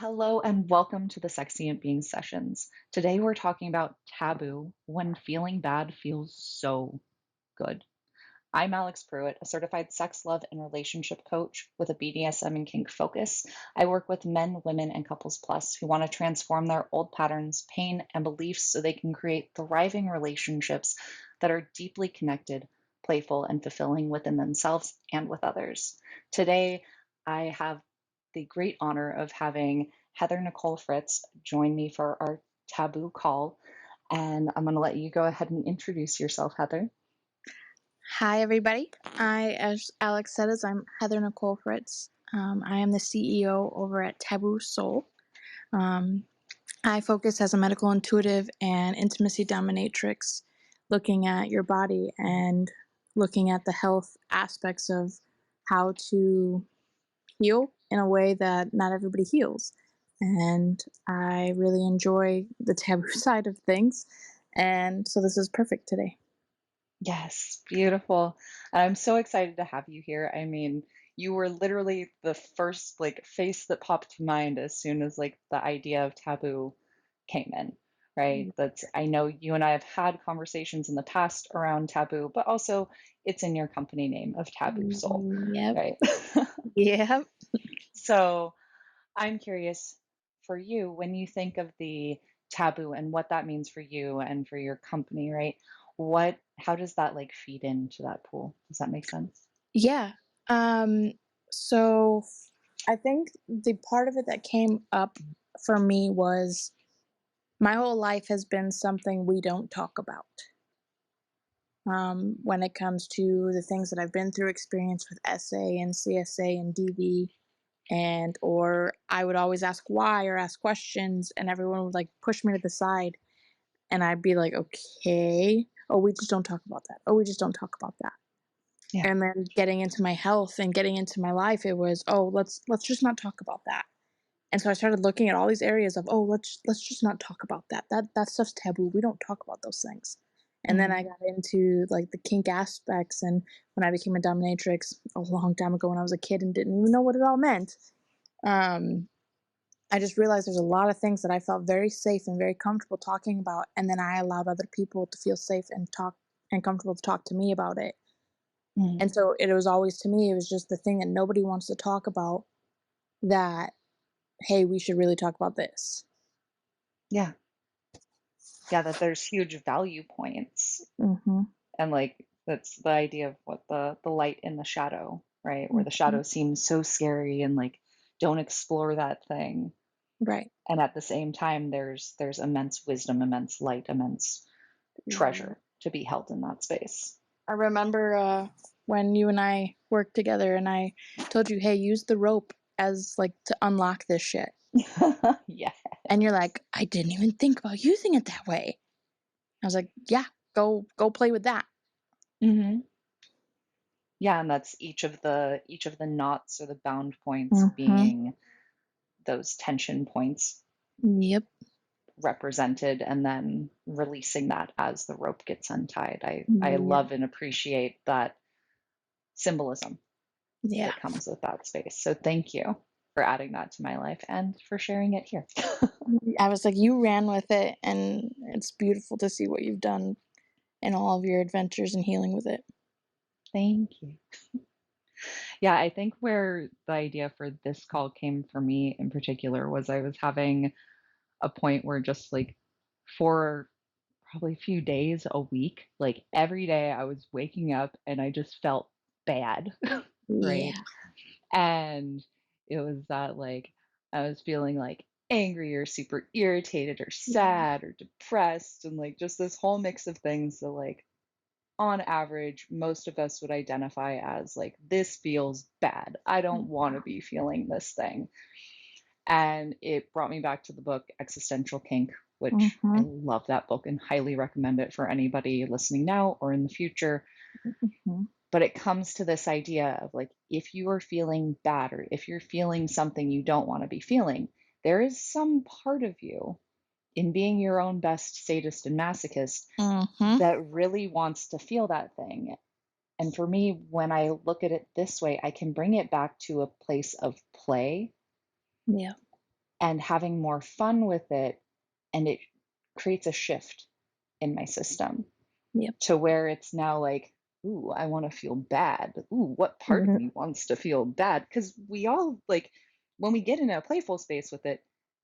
Hello and welcome to the Sexient Being Sessions. Today we're talking about taboo when feeling bad feels so good. I'm Alix Pruett, a certified sex, love, and relationship coach with a BDSM and kink focus. I work with men, women, and couples plus who want to transform their old patterns, pain, and beliefs so they can create thriving relationships that are deeply connected, playful, and fulfilling within themselves and with others. Today, I have the great honor of having Heather Nichole Fritz join me for our taboo call. And I'm going to let you go ahead and introduce yourself, Heather. Hi, everybody. As Alex said, I'm Heather Nichole Fritz. I am the CEO over at Taboo Soul. Um, I focus as a medical intuitive and intimacy dominatrix, looking at your body and looking at the health aspects of how to heal in a way that not everybody heals. And I really enjoy the taboo side of things. And so this is perfect today. Yes, beautiful. And I'm so excited to have you here. I mean, you were literally the first face that popped to mind as soon as the idea of taboo came in, right? That's I know you and I have had conversations in the past around taboo, but also it's in your company name of Taboo Soul, Yep. right? Yep. So I'm curious for you when you think of the taboo and what that means for you and for your company, right? How does that feed into that pool? Does that make sense? Yeah. Um, so I think the part of it that came up for me was my whole life has been something we don't talk about. When it comes to the things that I've been through, experience with SA and CSA and DV, and or I would always ask why or ask questions, and everyone would push me to the side, and I'd be like, okay, oh, we just don't talk about that. Oh, we just don't talk about that. Yeah. And then getting into my health and getting into my life, it was, oh, let's just not talk about that. And so I started looking at all these areas of, oh, let's just not talk about that. That stuff's taboo. We don't talk about those things. And then Mhm. I got into the kink aspects, and when I became a dominatrix a long time ago when I was a kid and didn't even know what it all meant, um, I just realized there's a lot of things that I felt very safe and very comfortable talking about, and then I allowed other people to feel safe and talk and comfortable to talk to me about it. Mhm. And so it was always, to me, it was just the thing that nobody wants to talk about, that, hey, we should really talk about this. Yeah. Yeah, that there's huge value points. Mhm. And that's the idea of what the light in the shadow, right? Where the Mhm. shadow seems so scary and don't explore that thing. Right. And at the same time there's immense wisdom, immense light, immense Yeah. treasure to be held in that space. I remember, when you and I worked together and I told you, "Hey, use the rope as, to unlock this shit." Yeah. And you're like, "I didn't even think about using it that way." I was like, "Yeah, go play with that." Mhm. Yeah, and that's each of the knots or the bound points Mhm. being those tension points Yep. represented and then releasing that as the rope gets untied. I Yep. love and appreciate that symbolism Yeah. that comes with that space. So thank you for adding that to my life and for sharing it here. I was like, "You ran with it, and it's beautiful to see what you've done in all of your adventures and healing with it." Thank you. Yeah, I think where the idea for this call came for me in particular was I was having a point where just for probably a few days a week, every day I was waking up and I just felt bad, right? Yeah. And it was that I was feeling angry or super irritated or Yeah. sad or depressed and just this whole mix of things that on average most of us would identify as this feels bad. I don't want to be feeling this thing. And it brought me back to the book Existential Kink, which I Mhm. love that book and highly recommend it for anybody listening now or in the future. Mhm. But it comes to this idea of if you are feeling bad or if you're feeling something you don't want to be feeling, there is some part of you in being your own best sadist and masochist Mhm. that really wants to feel that thing. And for me, when I look at it this way, I can bring it back to a place of play Yeah. and having more fun with it. And it creates a shift in my system Yep. to where it's now like, ooh, I want to feel bad. Ooh, what part of Mhm. me wants to feel bad? Because we all like, when we get in a playful space with it,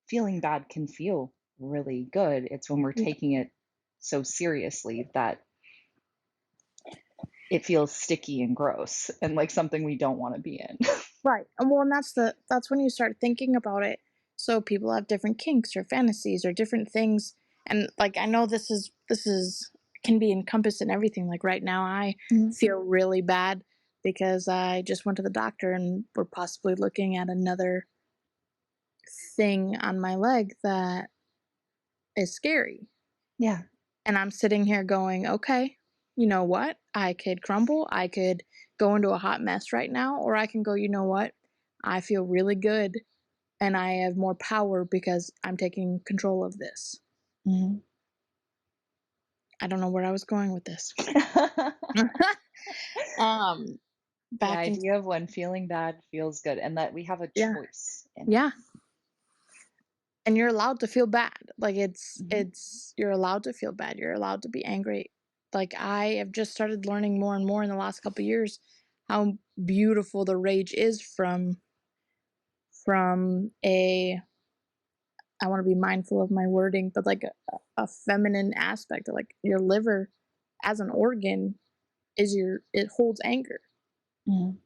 feeling bad can feel really good. It's when we're Yeah. taking it so seriously that it feels sticky and gross and like something we don't want to be in. Right. And well, and that's when you start thinking about it. So people have different kinks or fantasies or different things. And like I know this is can be encompassed in everything. Like right now I Mhm. feel really bad because I just went to the doctor and we're possibly looking at another thing on my leg that is scary. Yeah. And I'm sitting here going, okay, you know what? I could crumble. I could go into a hot mess right now, or I can go, you know what? I feel really good and I have more power because I'm taking control of this. Mhm. I don't know where I was going with this. um, The back in idea of when feeling bad feels good and that we have a yeah, choice in it. yeah, and you're allowed to feel bad. Like Mhm. it's you're allowed to feel bad. You're allowed to be angry. Like I have just started learning more and more in the last couple years how beautiful the rage is from a I want to be mindful of my wording, but like a feminine aspect. Like your liver as an organ is it holds anger. Mhm.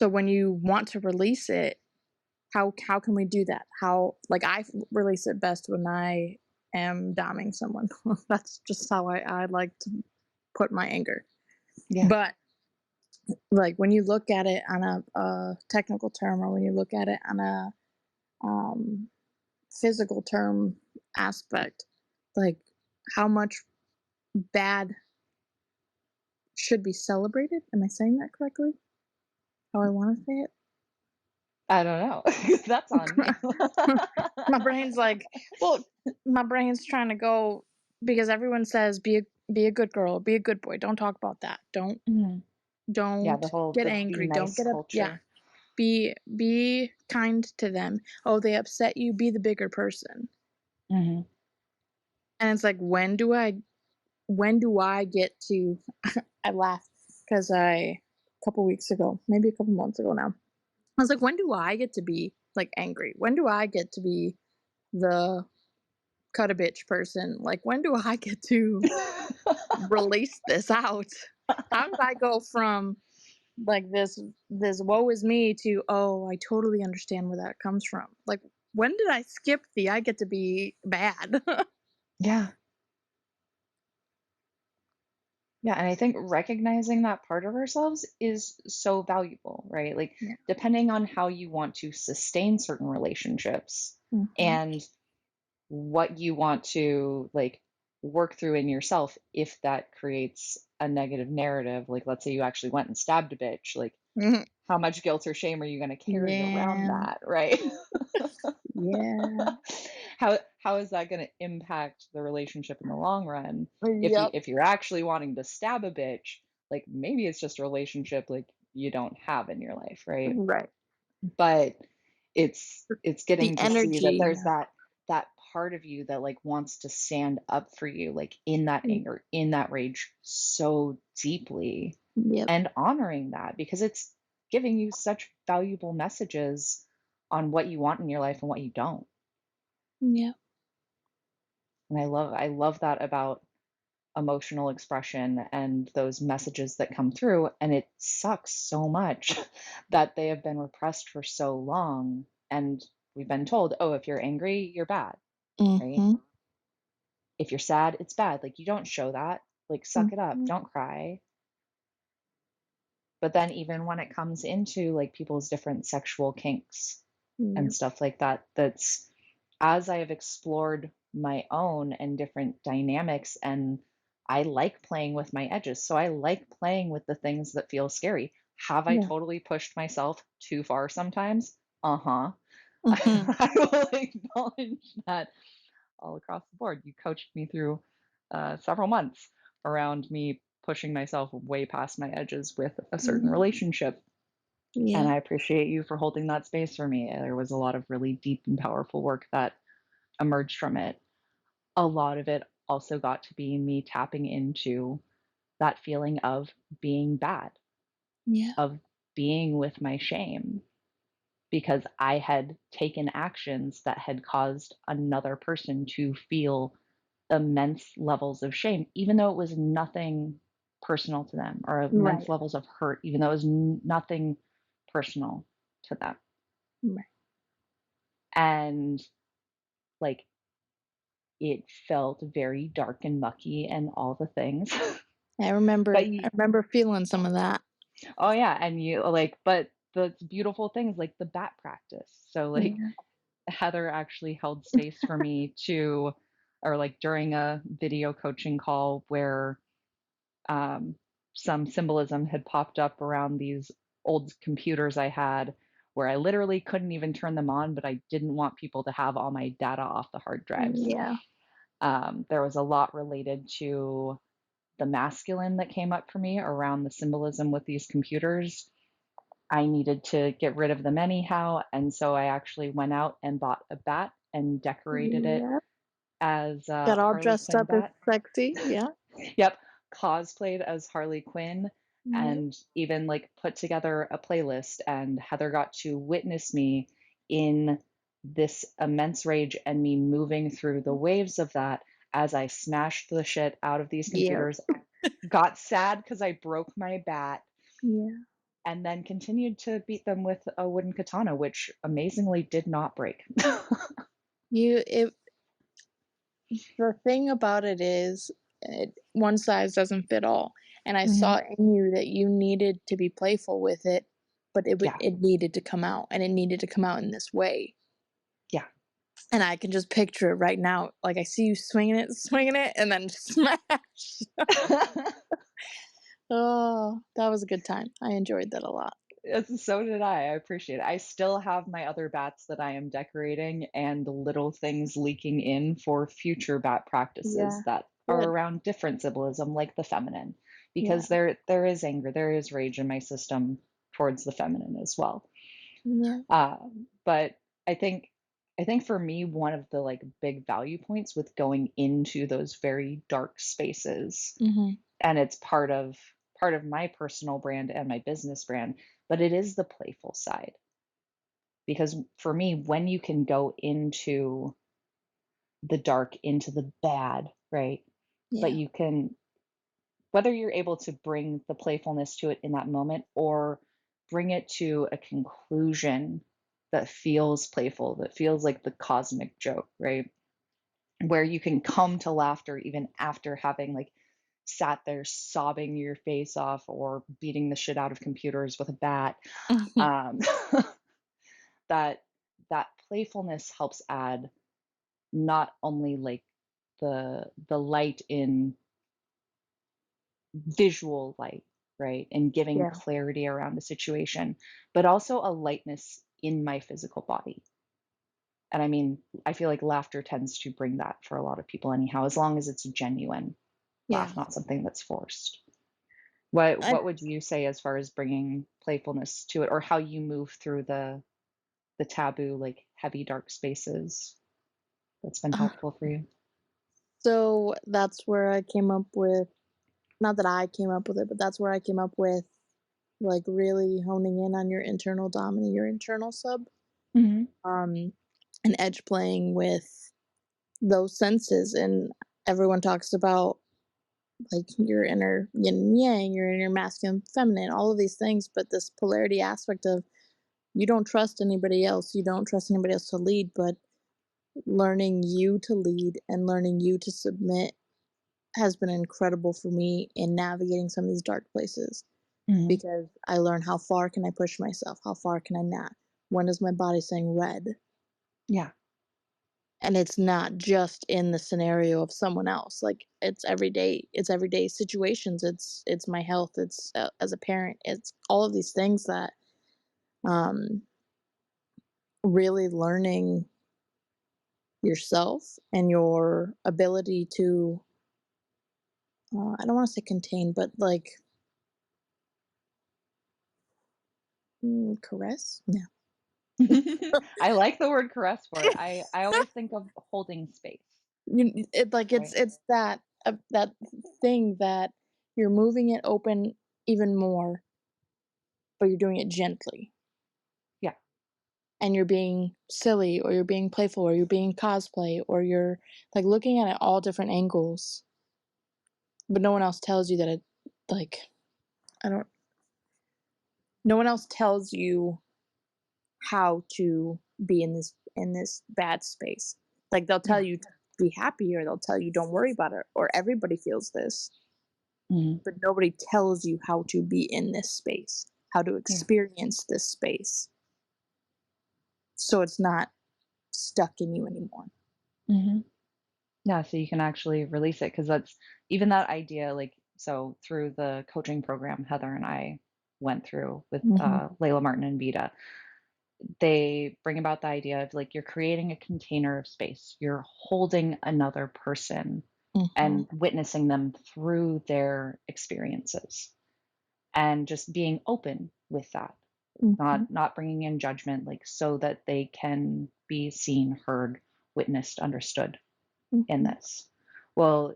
So when you want to release it, how can we do that? How like release it best when I am doming someone. That's just how I like to put my anger. Yeah. But like when you look at it on a technical term, or when you look at it on a um, physical term aspect, like how much bad should be celebrated. Am I saying that correctly? How I want to say it? I don't know. That's on you. My brain's like, well, my brain's trying to go because everyone says be a good girl, be a good boy. Don't talk about that. Mhm. Yeah, Don't get the be angry. Don't nice get up. Yeah, culture. be kind to them. Oh, they upset you. Be the bigger person. Mhm. And it's like, when do I get to? I laughed because a couple weeks ago, maybe a couple months ago now, I was like, when do I get to be like angry? When do I get to be the cut a bitch person? Like, when do I get to release this out? How did I go from like this woe is me to oh, I totally understand where that comes from? Like, when did I skip the I get to be bad? Yeah. Yeah, and I think recognizing that part of ourselves is so valuable, right? Like, Yeah. depending on how you want to sustain certain relationships Mhm. and what you want to like work through in yourself, if that creates a negative narrative, like let's say you actually went and stabbed a bitch, like Mhm. how much guilt or shame are you going to carry around Yeah. that, right? Yeah. How is that going to impact the relationship in the long run? Yep. If you're actually wanting to stab a bitch, like maybe it's just a relationship like you don't have in your life, right? Right. But it's The getting to see that energy. there's that part of you that like wants to stand up for you, like in that anger, in that rage so deeply, Yep. and honoring that because it's giving you such valuable messages on what you want in your life and what you don't. Yep. And I love that about emotional expression and those messages that come through. And it sucks so much that they have been repressed for so long. And we've been told, oh, if you're angry, you're bad, right? Mhm. If you're sad, it's bad. Like you don't show that. Like suck it up. Mhm. Don't cry. But then even when it comes into like people's different sexual kinks and Yep. stuff like that, that's as I have explored my own and different dynamics, and I like playing with my edges. So I like playing with the things that feel scary. Have I Yeah. totally pushed myself too far sometimes? Uh-huh. Mhm. I will acknowledge that all across the board. You coached me through several months around me pushing myself way past my edges with a certain Yep. relationship. And Yeah. I appreciate you for holding that space for me. There was a lot of really deep and powerful work that emerged from it. A lot of it also got to be me tapping into that feeling of being bad, Yeah. of being with my shame, because I had taken actions that had caused another person to feel immense levels of shame, even though it was nothing personal to them, or immense Right. levels of hurt, even though it was nothing personal to them. Right. And like it felt very dark and mucky and all the things. I but remember I you, remember feeling some of that. oh yeah, and you like, but the beautiful things like the bat practice. So like Yeah. Heather actually held space for me to, or like during a video coaching call where um, some symbolism had popped up around these old computers I had where I literally couldn't even turn them on, but I didn't want people to have all my data off the hard drives. Yeah. There was a lot related to the masculine that came up for me around the symbolism with these computers. I needed to get rid of them anyhow. And so I actually went out and bought a bat and decorated it Yeah. as a Got all Harley dressed Quinn up as bat. sexy. Yeah. Yep, cosplayed as Harley Quinn Yeah. and even like put together a playlist. And Heather got to witness me in this immense rage and me moving through the waves of that as I smashed the shit out of these Yep. computers, got sad because I broke my bat, Yeah. and then continued to beat them with a wooden katana, which amazingly did not break. You it The thing about it is, one size doesn't fit all, and I Hmm. saw in you that you needed to be playful with it, but Yeah, it needed to come out, and it needed to come out in this way, yeah. and I can just picture it right now, like, I see you swinging it, and then smash. Oh, that was a good time. I enjoyed that a lot. So did I. I appreciate it. I still have my other bats that I am decorating and little things leaking in for future bat practices Yeah, that are good. around different symbolism, like the feminine, Yeah, because there is anger, there is rage in my system towards the feminine as well. yeah, But I think I think for me, one of the like big value points with going into those very dark spaces, mhm, and it's part of my personal brand and my business brand, but it is the playful side. Because for me, when you can go into the dark, into the bad, right? But yeah, you can, whether you're able to bring the playfulness to it in that moment or bring it to a conclusion that feels playful, that feels like the cosmic joke, right? Where you can come to laughter even after having like sat there sobbing your face off or beating the shit out of computers with a bat. mhm, Um, that that playfulness helps add not only like the light in visual light, right, and giving yeah, clarity around the situation, but also a lightness in my physical body. And I mean, I feel like laughter tends to bring that for a lot of people anyhow, as long as it's a genuine yeah. laugh, not something that's forced. What I what would you say as far as bringing playfulness to it, or how you move through the taboo, like heavy dark spaces that's been uh, helpful for you? so that's where I came up with, not that I came up with it, but that's where I came up with, like, really honing in on your internal dom and your internal sub, Mhm. um, and edge playing with those senses, and everyone talks about, like, your inner yin and yang, your inner masculine, feminine, all of these things, but this polarity aspect of you don't trust anybody else, you don't trust anybody else to lead, but learning you to lead and learning you to submit has been incredible for me in navigating some of these dark places. Mhm. Because I learn how far can I push myself? How far can I not? When is my body saying red? Yeah. And it's not just in the scenario of someone else. Like it's everyday situations. It's my health. It's as a parent. It's all of these things that um, really learning yourself and your ability to I don't want to say contain, but like Caress? No. I like the word caress for it. I always think of holding space, It's right? that thing that you're moving it open even more, but you're doing it gently, Yeah. and you're being silly, or you're being playful, or you're being cosplay, or you're, like, looking at it all different angles, but no one else tells you that like, I don't no one else tells you how to be in this bad space. Like, they'll tell Yeah. you to be happy, or they'll tell you don't worry about it, or everybody feels this, Mhm. but nobody tells you how to be in this space, how to Yeah. experience this space, so it's not stuck in you anymore. Mhm. Yeah, so you can actually release it because that's even that idea, like, so through the coaching program Heather and I went through with Mhm, Layla Martin and Vita, they bring about the idea of like you're creating a container of space. You're holding another person mhm, and witnessing them through their experiences and just being open with that, mhm, not bringing in judgment, like so that they can be seen, heard, witnessed, understood in mhm. this. Well,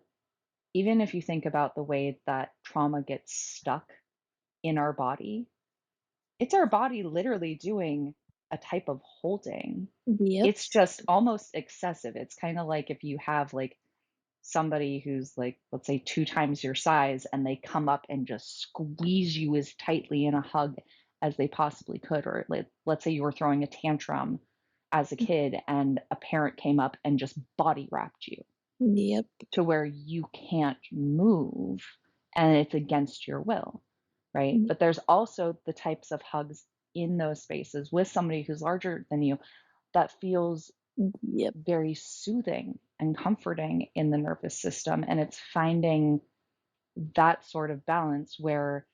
even if you think about the way that trauma gets stuck in our body, it's our body literally doing a type of holding. Yep, It's just almost excessive. It's kind of like if you have like somebody who's like, let's say, 2 times your size, and they come up and just squeeze you as tightly in a hug as they possibly could. Or like, let's say you were throwing a tantrum as a kid and a parent came up and just body wrapped you yep, to where you can't move and it's against your will, right? y But there's also the types of hugs in those spaces with somebody who's larger than you that feels yep, very soothing and comforting in the nervous system. And it's finding that sort of balance where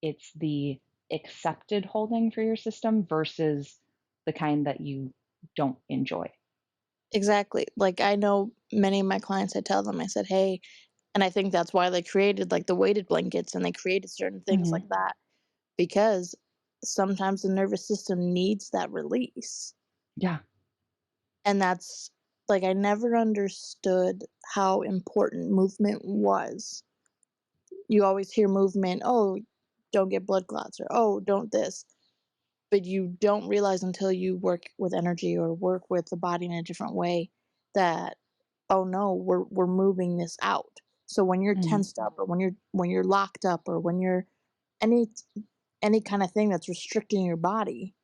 it's the accepted holding for your system versus the kind that you don't enjoy. exactly. Like, I know many of my clients, I tell them, I said, "Hey," and I think that's why they created, like, the weighted blankets, and they created certain things Hmm. like that, because sometimes the nervous system needs that release. Yeah. And that's, like, I never understood how important movement was. You always hear movement, "Oh, don't get blood clots," or, "Oh, don't this," but you don't realize until you work with energy or work with the body in a different way that, "Oh, no, we're moving this out." So when you're Hmm. tensed up, or when you're locked up, or when you're any any kinda thing that's restricting your body,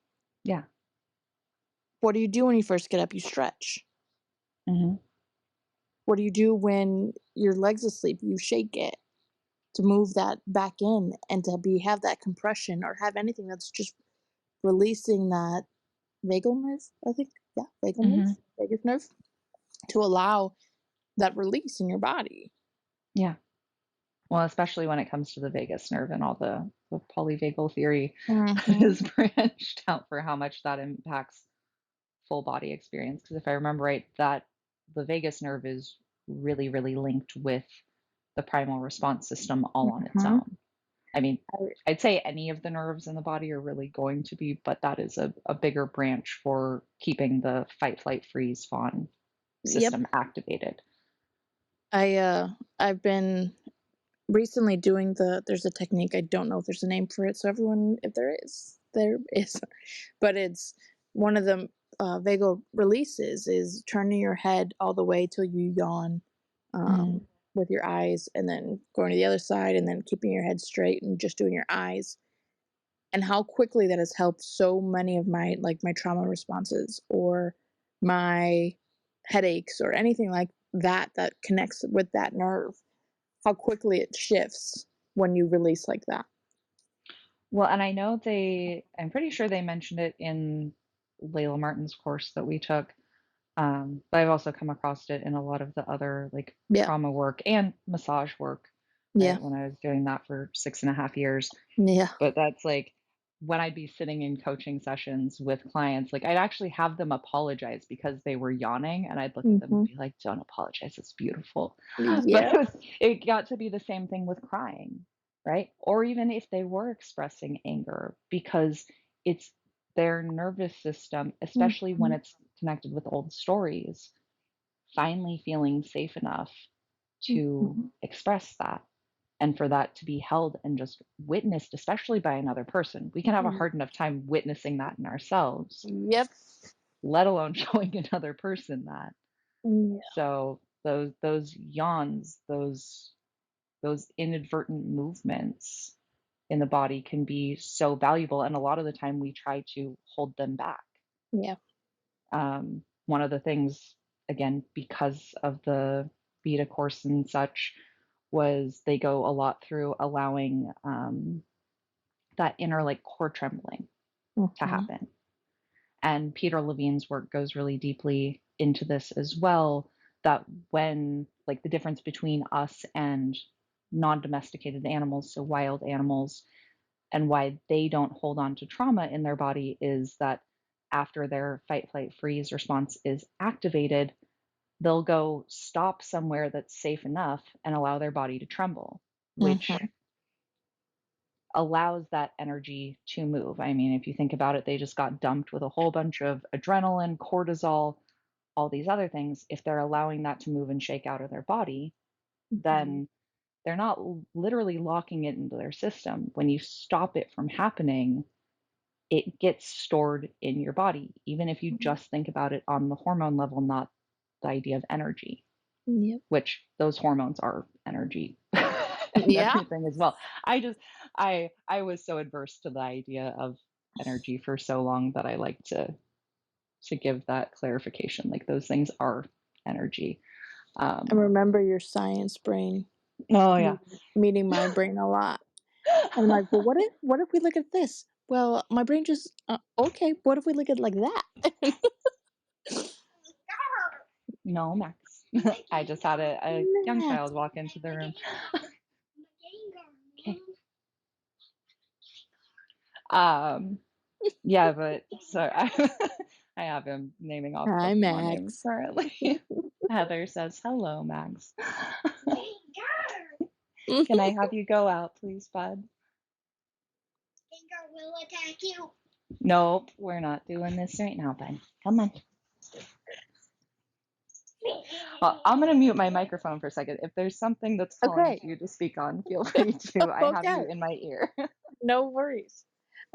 Yeah. what do you do when you first get up? You stretch. Hmm. What do you do when your leg's asleep? You shake it to move that back in, and to be have that compression, or have anything that's just releasing that vagal nerve, I think. Yeah, vagal nerve, Hmm. vagus nerve, to allow that release in your body. Yeah. Well, especially when it comes to the vagus nerve and all the polyvagal theory that Mhm. is branched out for how much that impacts full body experience. Because if I remember right, that the vagus nerve is really, really linked with the primal response system all on its Mhm. own. I mean, I I'd say any of the nerves in the body are really going to be, but that is a bigger branch for keeping the fight, flight, freeze, fawn Yep. system activated. I've been recently doing there's a technique, I don't know if there's a name for it, so everyone, if there is. But it's one of the, vagal releases is turning your head all the way till you yawn, Mhm. with your eyes, and then going to the other side, and then keeping your head straight and just doing your eyes, and how quickly that has helped so many of my, like, my trauma responses, or my headaches, or anything like that that connects with that nerve, how quickly it shifts when you release like that. Well, and I know I'm pretty sure they mentioned it in Layla Martin's course that we took. But I've also come across it in a lot of the other like Yeah. trauma work and massage work, Yeah. right? When I was doing that for 6.5 years. Yeah. But that's like when I'd be sitting in coaching sessions with clients, like I'd actually have them apologize because they were yawning, and I'd look at them and Mhm. be like, "Don't apologize, it's beautiful." But Yeah. it got to be the same thing with crying, right? Or even if they were expressing anger, because it's their nervous system, especially when Mhm. it's connected with old stories, finally feeling safe enough to Mhm. express that and for that to be held and just witnessed, especially by another person. We can have a Mm. hard enough time witnessing that in ourselves, Yep. let alone showing another person that. Yeah. So those yawns, those inadvertent movements in the body can be so valuable, and a lot of the time we try to hold them back. Yeah. One of the things, again, because of the beta course and such, was they go a lot through allowing that inner like core trembling to Mhm. happen. And Peter Levine's work goes really deeply into this as well. That when, like, the difference between us and non domesticated animals, so wild animals, and why they don't hold on to trauma in their body is that after their fight, flight, freeze response is activated, they'll go stop somewhere that's safe enough and allow their body to tremble, which Mhm. allows that energy to move. I mean, if you think about it, they just got dumped with a whole bunch of adrenaline, cortisol, all these other things. If they're allowing that to move and shake out of their body, Mhm. then they're not literally locking it into their system. When you stop it from happening, it gets stored in your body, even if you Mhm. just think about it on the hormone level, not the idea of energy, Yep. which those hormones are energy and Yeah. everything as well. I was so adverse to the idea of energy for so long that I like to give that clarification. Like those things are energy. I Um, remember your science brain oh yeah. meeting my brain a lot. I'm like, well, what if we look at this? Well, my brain just okay. What if we look at it like that? No, Max. I just had a young Max. child walk into the room. Okay. Um, yeah, but so I have him naming off Hi, Pokemon names Max. currently. Heather says, "Hello, Max." Can I have you go out, please, bud? Finger will attack you. Nope, we're not doing this right now, bud. Come on. Well, I'm gonna mute my microphone for a second. If there's something that's calling Okay. to you to speak on, feel free to. I have Okay. you in my ear. No worries.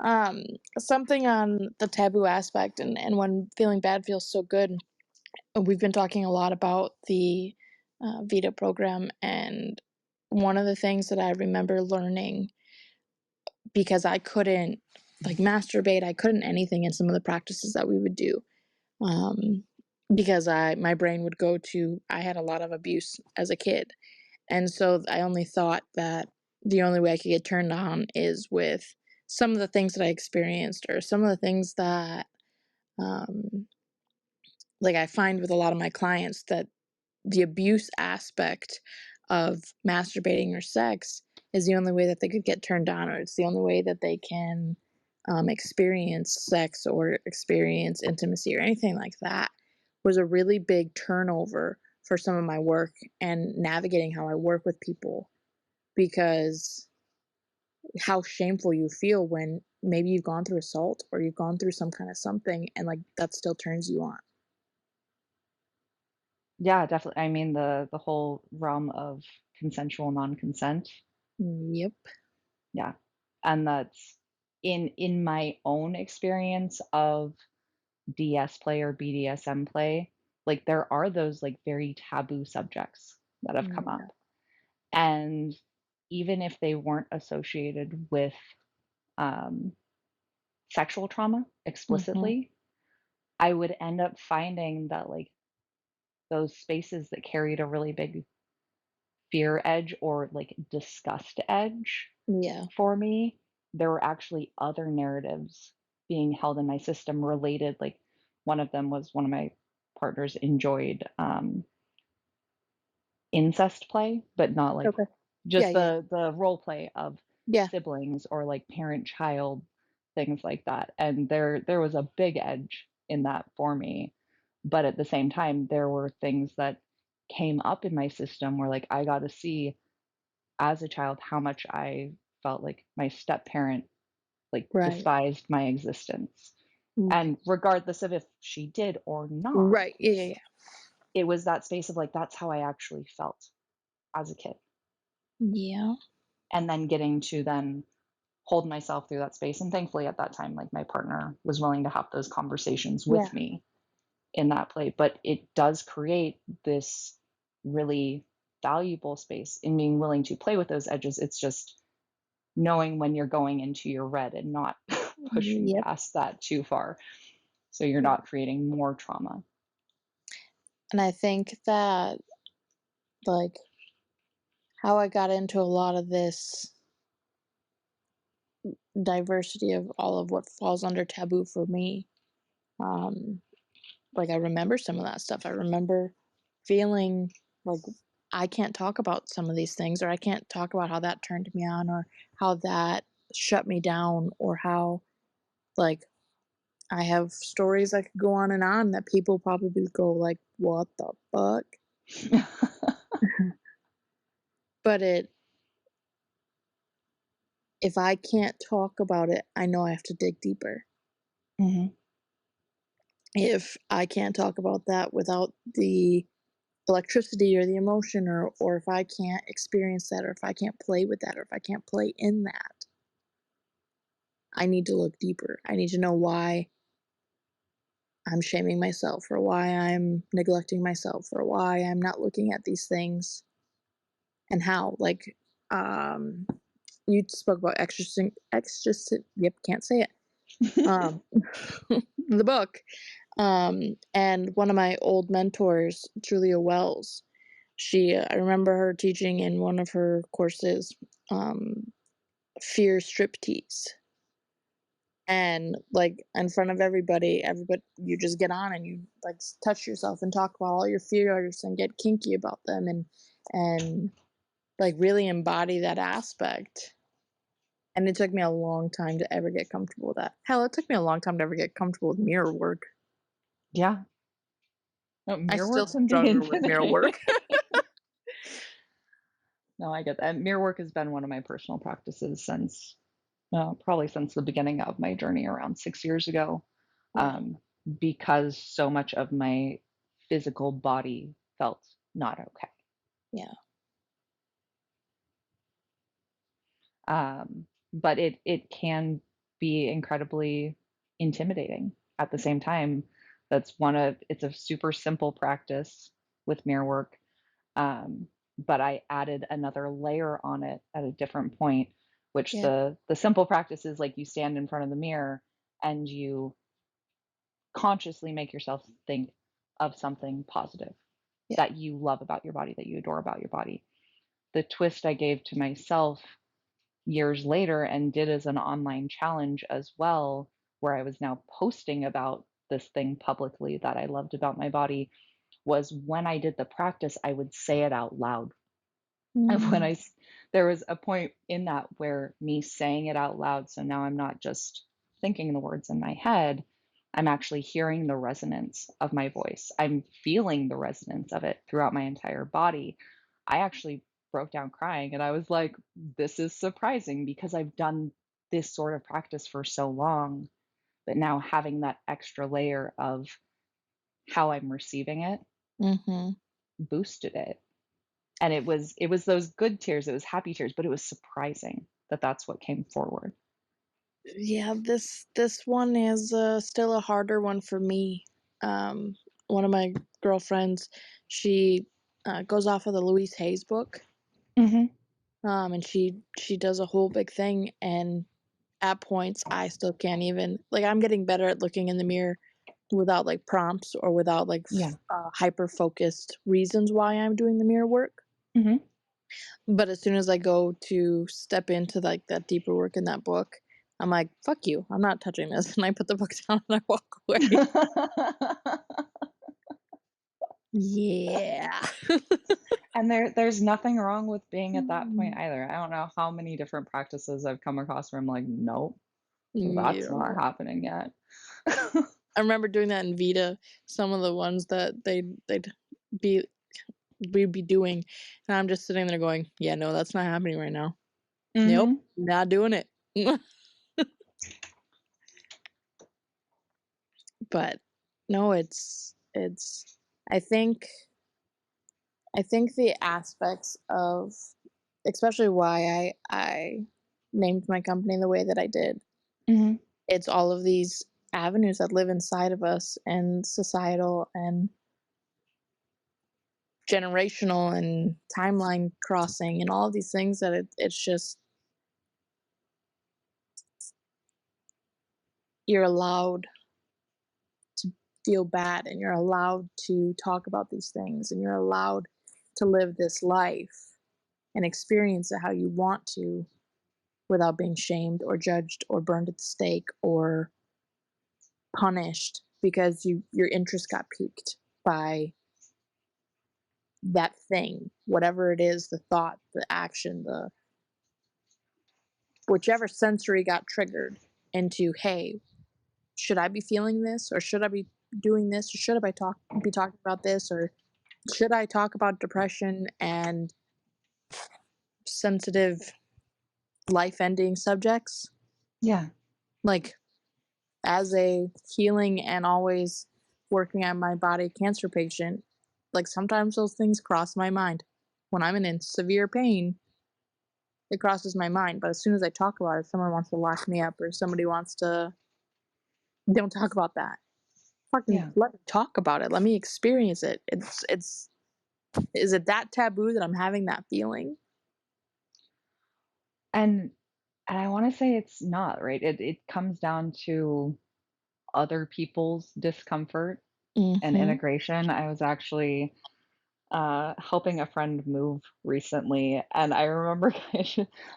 Um, Something on the taboo aspect and when feeling bad feels so good. We've been talking a lot about the Vita program, and one of the things that I remember learning because I couldn't like masturbate, I couldn't anything in some of the practices that we would do. Um, because my brain would go to I had a lot of abuse as a kid. And so I only thought that the only way I could get turned on is with some of the things that I experienced or some of the things that um like I find with a lot of my clients that the abuse aspect of masturbating or sex is the only way that they could get turned on, or it's the only way that they can experience sex or experience intimacy or anything like that was a really big turnover for some of my work and navigating how I work with people because how shameful you feel when maybe you've gone through assault or you've gone through some kind of something and like that still turns you on. Yeah, definitely. I mean, the whole realm of consensual non-consent. Yep. Yeah, and that's in my own experience of DS play or BDSM play. Like there are those like very taboo subjects that have come Yeah. up, and even if they weren't associated with um, sexual trauma Hmm. explicitly, I would end up finding that like those spaces that carried a really big fear edge or like disgust edge Yeah. for me, there were actually other narratives being held in my system related. Like one of them was one of my partners enjoyed incest play, but not like Okay. Yeah, just yeah. the role play of Yeah. siblings or like parent child things like that. And there was a big edge in that for me. But at the same time, there were things that came up in my system where like I got to see as a child how much I felt like my step parent like Right. despised my existence. Right. And regardless of if she did or not, Right. Yeah, yeah, yeah. it was that space of like, that's how I actually felt as a kid. Yeah. And then getting to then hold myself through that space. And thankfully at that time, like my partner was willing to have those conversations Yeah. with me in that play. But it does create this really valuable space in being willing to play with those edges. It's just knowing when you're going into your red and not pushing Yep. past that too far. So you're not creating more trauma. And I think that, like, how I got into a lot of this diversity of all of what falls under taboo for me, um, like, I remember some of that stuff. I remember feeling like I can't talk about some of these things, or I can't talk about how that turned me on, or how that shut me down, or how, like, I have stories that could go on and on that people probably go like, "What the fuck?" But if I can't talk about it, I know I have to dig deeper. Hmm. If I can't talk about that without the electricity or the emotion, or if I can't experience that, or if I can't play with that, or if I can't play in that, I need to look deeper. I need to know why I'm shaming myself, or why I'm neglecting myself, or why I'm not looking at these things, and how. Like, um, you spoke about yep, can't say it. Um, the book. And one of my old mentors, Julia Wells, I remember her teaching in one of her courses, um, fear striptease. And like in front of everybody, you just get on and you like touch yourself and talk about all your fears and get kinky about them, and like really embody that aspect. And it took me a long time to ever get comfortable with that. Hell, it took me a long time to ever get comfortable with mirror work. Yeah. No, I mirror still work can be struggle with mirror intimidating. work. No, I get that. Mirror work has been one of my personal practices since probably since the beginning of my journey around 6 years ago, Yeah, um, because so much of my physical body felt not okay. yeah, But it can be incredibly intimidating at the same time. It's a super simple practice with mirror work, but I added another layer on it at a different point, which yeah, the simple practice is like you stand in front of the mirror and you consciously make yourself think of something positive yeah. that you love about your body, that you adore about your body. The twist I gave to myself years later and did as an online challenge as well, where I was now posting about this thing publicly that I loved about my body, was when I did the practice, I would say it out loud. And Mm, there was a point in that where me saying it out loud, so now I'm not just thinking the words in my head, I'm actually hearing the resonance of my voice. I'm feeling the resonance of it throughout my entire body. I actually broke down crying and I was like, this is surprising because I've done this sort of practice for so long, but now having that extra layer of how I'm receiving it mhm. boosted it. And it was those good tears, it was happy tears, but it was surprising that that's what came forward. Yeah, this one is, still a harder one for me. Um, One of my girlfriends, she, goes off of the Louise Hayes book, Mhm. and she does a whole big thing, and at points, I still can't even like, I'm getting better at looking in the mirror without, like, prompts, or without, like, Yeah. hyper-focused reasons why I'm doing the mirror work. Mhm. But as soon as I go to step into, like, that deeper work in that book, I'm like, "Fuck you, I'm not touching this," and I put the book down and I walk away. Yeah. And there's nothing wrong with being at that point either. I don't know how many different practices I've come across where I'm like, "Nope, that's Yeah. not happening yet." I remember doing that in Vita, some of the ones that they'd be we'd be doing, and I'm just sitting there going, "Yeah, no, that's not happening right now. Nope, Mhm. not doing it." But no, it's I think the aspects of, especially why I named my company the way that I did, Mhm. it's all of these avenues that live inside of us, and societal and generational and timeline crossing and all of these things that it's just, you're allowed to feel bad, and you're allowed to talk about these things, and you're allowed to live this life and experience it how you want to, without being shamed or judged or burned at the stake or punished because your interest got piqued by that thing, whatever it is, the thought, the action, the whichever sensory got triggered into, hey, should I be feeling this, or should I be doing this, or should I be talking about this, or should I talk about depression and sensitive life ending subjects? Yeah. Like, as a healing and always working on my body cancer patient, like sometimes those things cross my mind. When I'm in severe pain, it crosses my mind. But as soon as I talk about it, someone wants to lock me up, or somebody wants to, don't talk about that. Fucking Yeah. let me talk about it. Let me experience it. Is it that taboo that I'm having that feeling? And I wanna say it's not, right? It comes down to other people's discomfort and Mm-hmm. integration. I was actually, helping a friend move recently, and I remember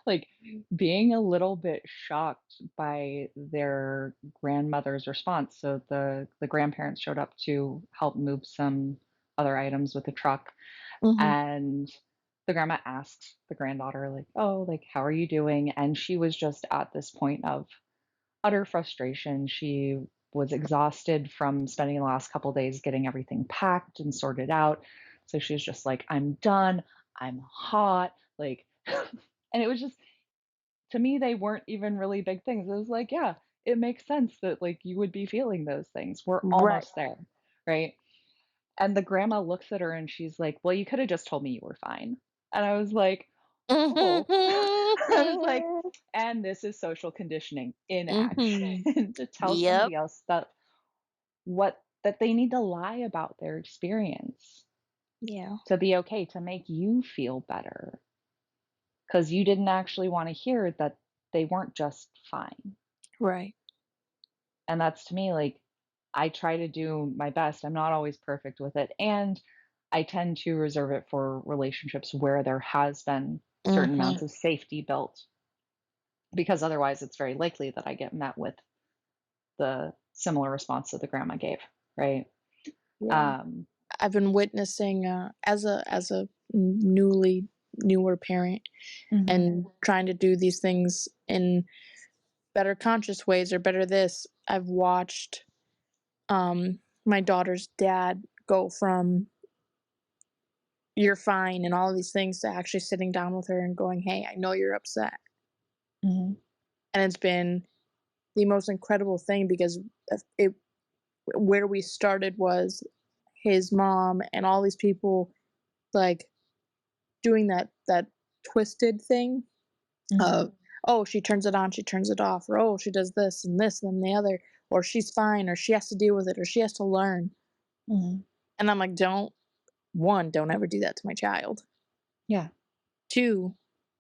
like, being a little bit shocked by their grandmother's response. So the grandparents showed up to help move some other items with the truck, Mm-hmm. and the grandma asked the granddaughter, like, "Oh, like, how are you doing?" And she was just at this point of utter frustration. She was exhausted from spending the last couple days getting everything packed and sorted out. So she was just like, "I'm done. I'm hot." Like, and it was just, to me, they weren't even really big things. It was like, yeah, it makes sense that like you would be feeling those things. We're Right. almost there, right? And the grandma looks at her and she's like, "Well, you could have just told me you were fine." And I was like, "Oh." I was like, Mm-hmm. and this is social conditioning in Mm-hmm. action to tell Yep. somebody else that they need to lie about their experience Yeah. to be okay, to make you feel better, because you didn't actually want to hear that they weren't just fine. Right. And that's, to me, like, I try to do my best. I'm not always perfect with it. And I tend to reserve it for relationships where there has been certain Mm-hmm. amounts of safety built, because otherwise it's very likely that I get met with the similar response that the grandma gave, right? Yeah. Um, I've been witnessing, as a newer parent, mhm, and trying to do these things in better conscious ways, or better this. I've watched my daughter's dad go from "you're fine" and all of these things to actually sitting down with her and going, "Hey, I know you're upset." mhm, And it's been the most incredible thing, because it where we started was his mom and all these people, like, doing that twisted thing mhm, of, oh, she turns it on, she turns it off, or oh, she does this and the other, or she's fine, or she has to deal with it, or she has to learn. mhm. And I'm like, don't ever do that to my child. Yeah, Two,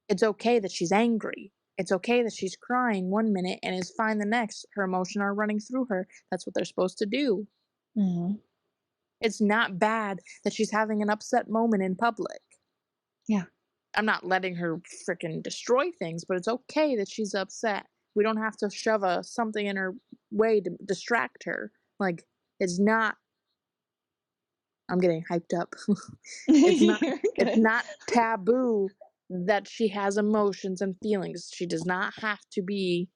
it's okay that she's angry. It's okay that she's crying one minute and is fine the next. Her emotions are running through her. That's what they're supposed to do. mhm, It's not bad that she's having an upset moment in public. yeah, I'm not letting her freaking destroy things, but it's okay that she's upset. We don't have to shove something in her way to distract her. Like, it's not, I'm getting hyped up. it's not you're it's good. not taboo that she has emotions and feelings. She does not have to be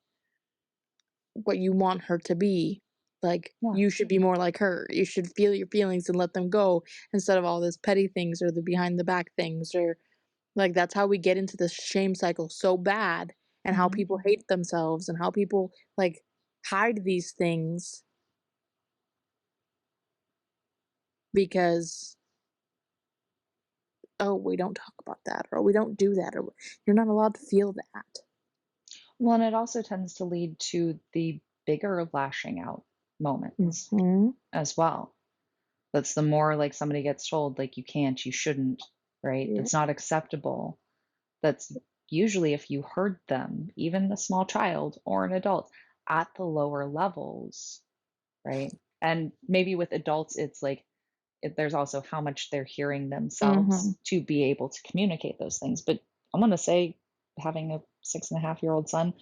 what you want her to be. Like, Yeah, you should be more like her. You should feel your feelings and let them go, instead of all this petty things or the behind the back things, or like, that's how we get into this shame cycle so bad, and how mhm, people hate themselves, and how people, like, hide these things because, oh, we don't talk about that, or we don't do that, or you're not allowed to feel that. Well, and it also tends to lead to the bigger lashing out moments Hmm. as well. That's the more like somebody gets told, like, you can't, you shouldn't, right? Yeah. That's not acceptable. That's usually if you heard them, even a small child or an adult at the lower levels, right? And maybe with adults, it's like there's also how much they're hearing Hmm. themselves to be able to communicate those things. But I'm going to say, having a 6.5-year-old son,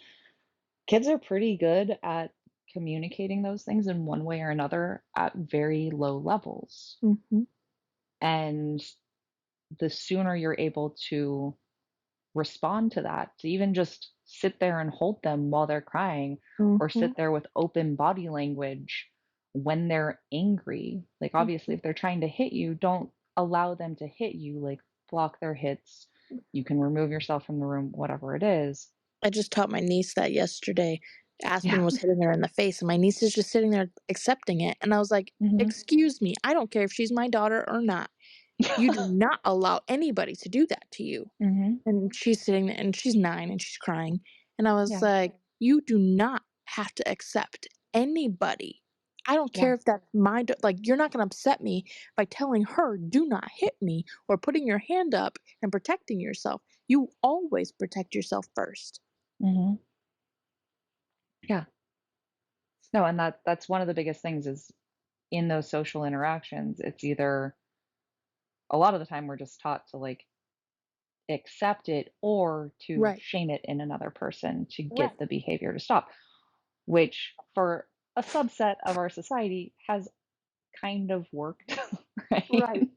kids are pretty good at communicating those things in one way or another at very low levels. Hmm. And the sooner you're able to respond to that, to even just sit there and hold them while they're crying, or Hmm. sit there with open body language when they're angry. Like, obviously, Hmm. if they're trying to hit you, don't allow them to hit you, like, block their hits. You can remove yourself from the room, whatever it is. I just taught my niece that yesterday. Yeah. Aspen was hitting her in the face, and my niece is just sitting there accepting it. And I was like, Hmm. "Excuse me, I don't care if she's my daughter or not. You do not allow anybody to do that to you." Hmm. And she's sitting there, and she's 9 and she's crying. And I was Yeah. like, "You do not have to accept anybody. I don't Yeah. care if that's like, you're not going to upset me by telling her, 'Do not hit me,' or putting your hand up and protecting yourself. You always protect yourself first." Hmm. Yeah. No, and that's one of the biggest things is in those social interactions, it's either a lot of the time we're just taught to like accept it or to Right. shame it in another person to get Right. the behavior to stop, which for a subset of our society has kind of worked, right? Right.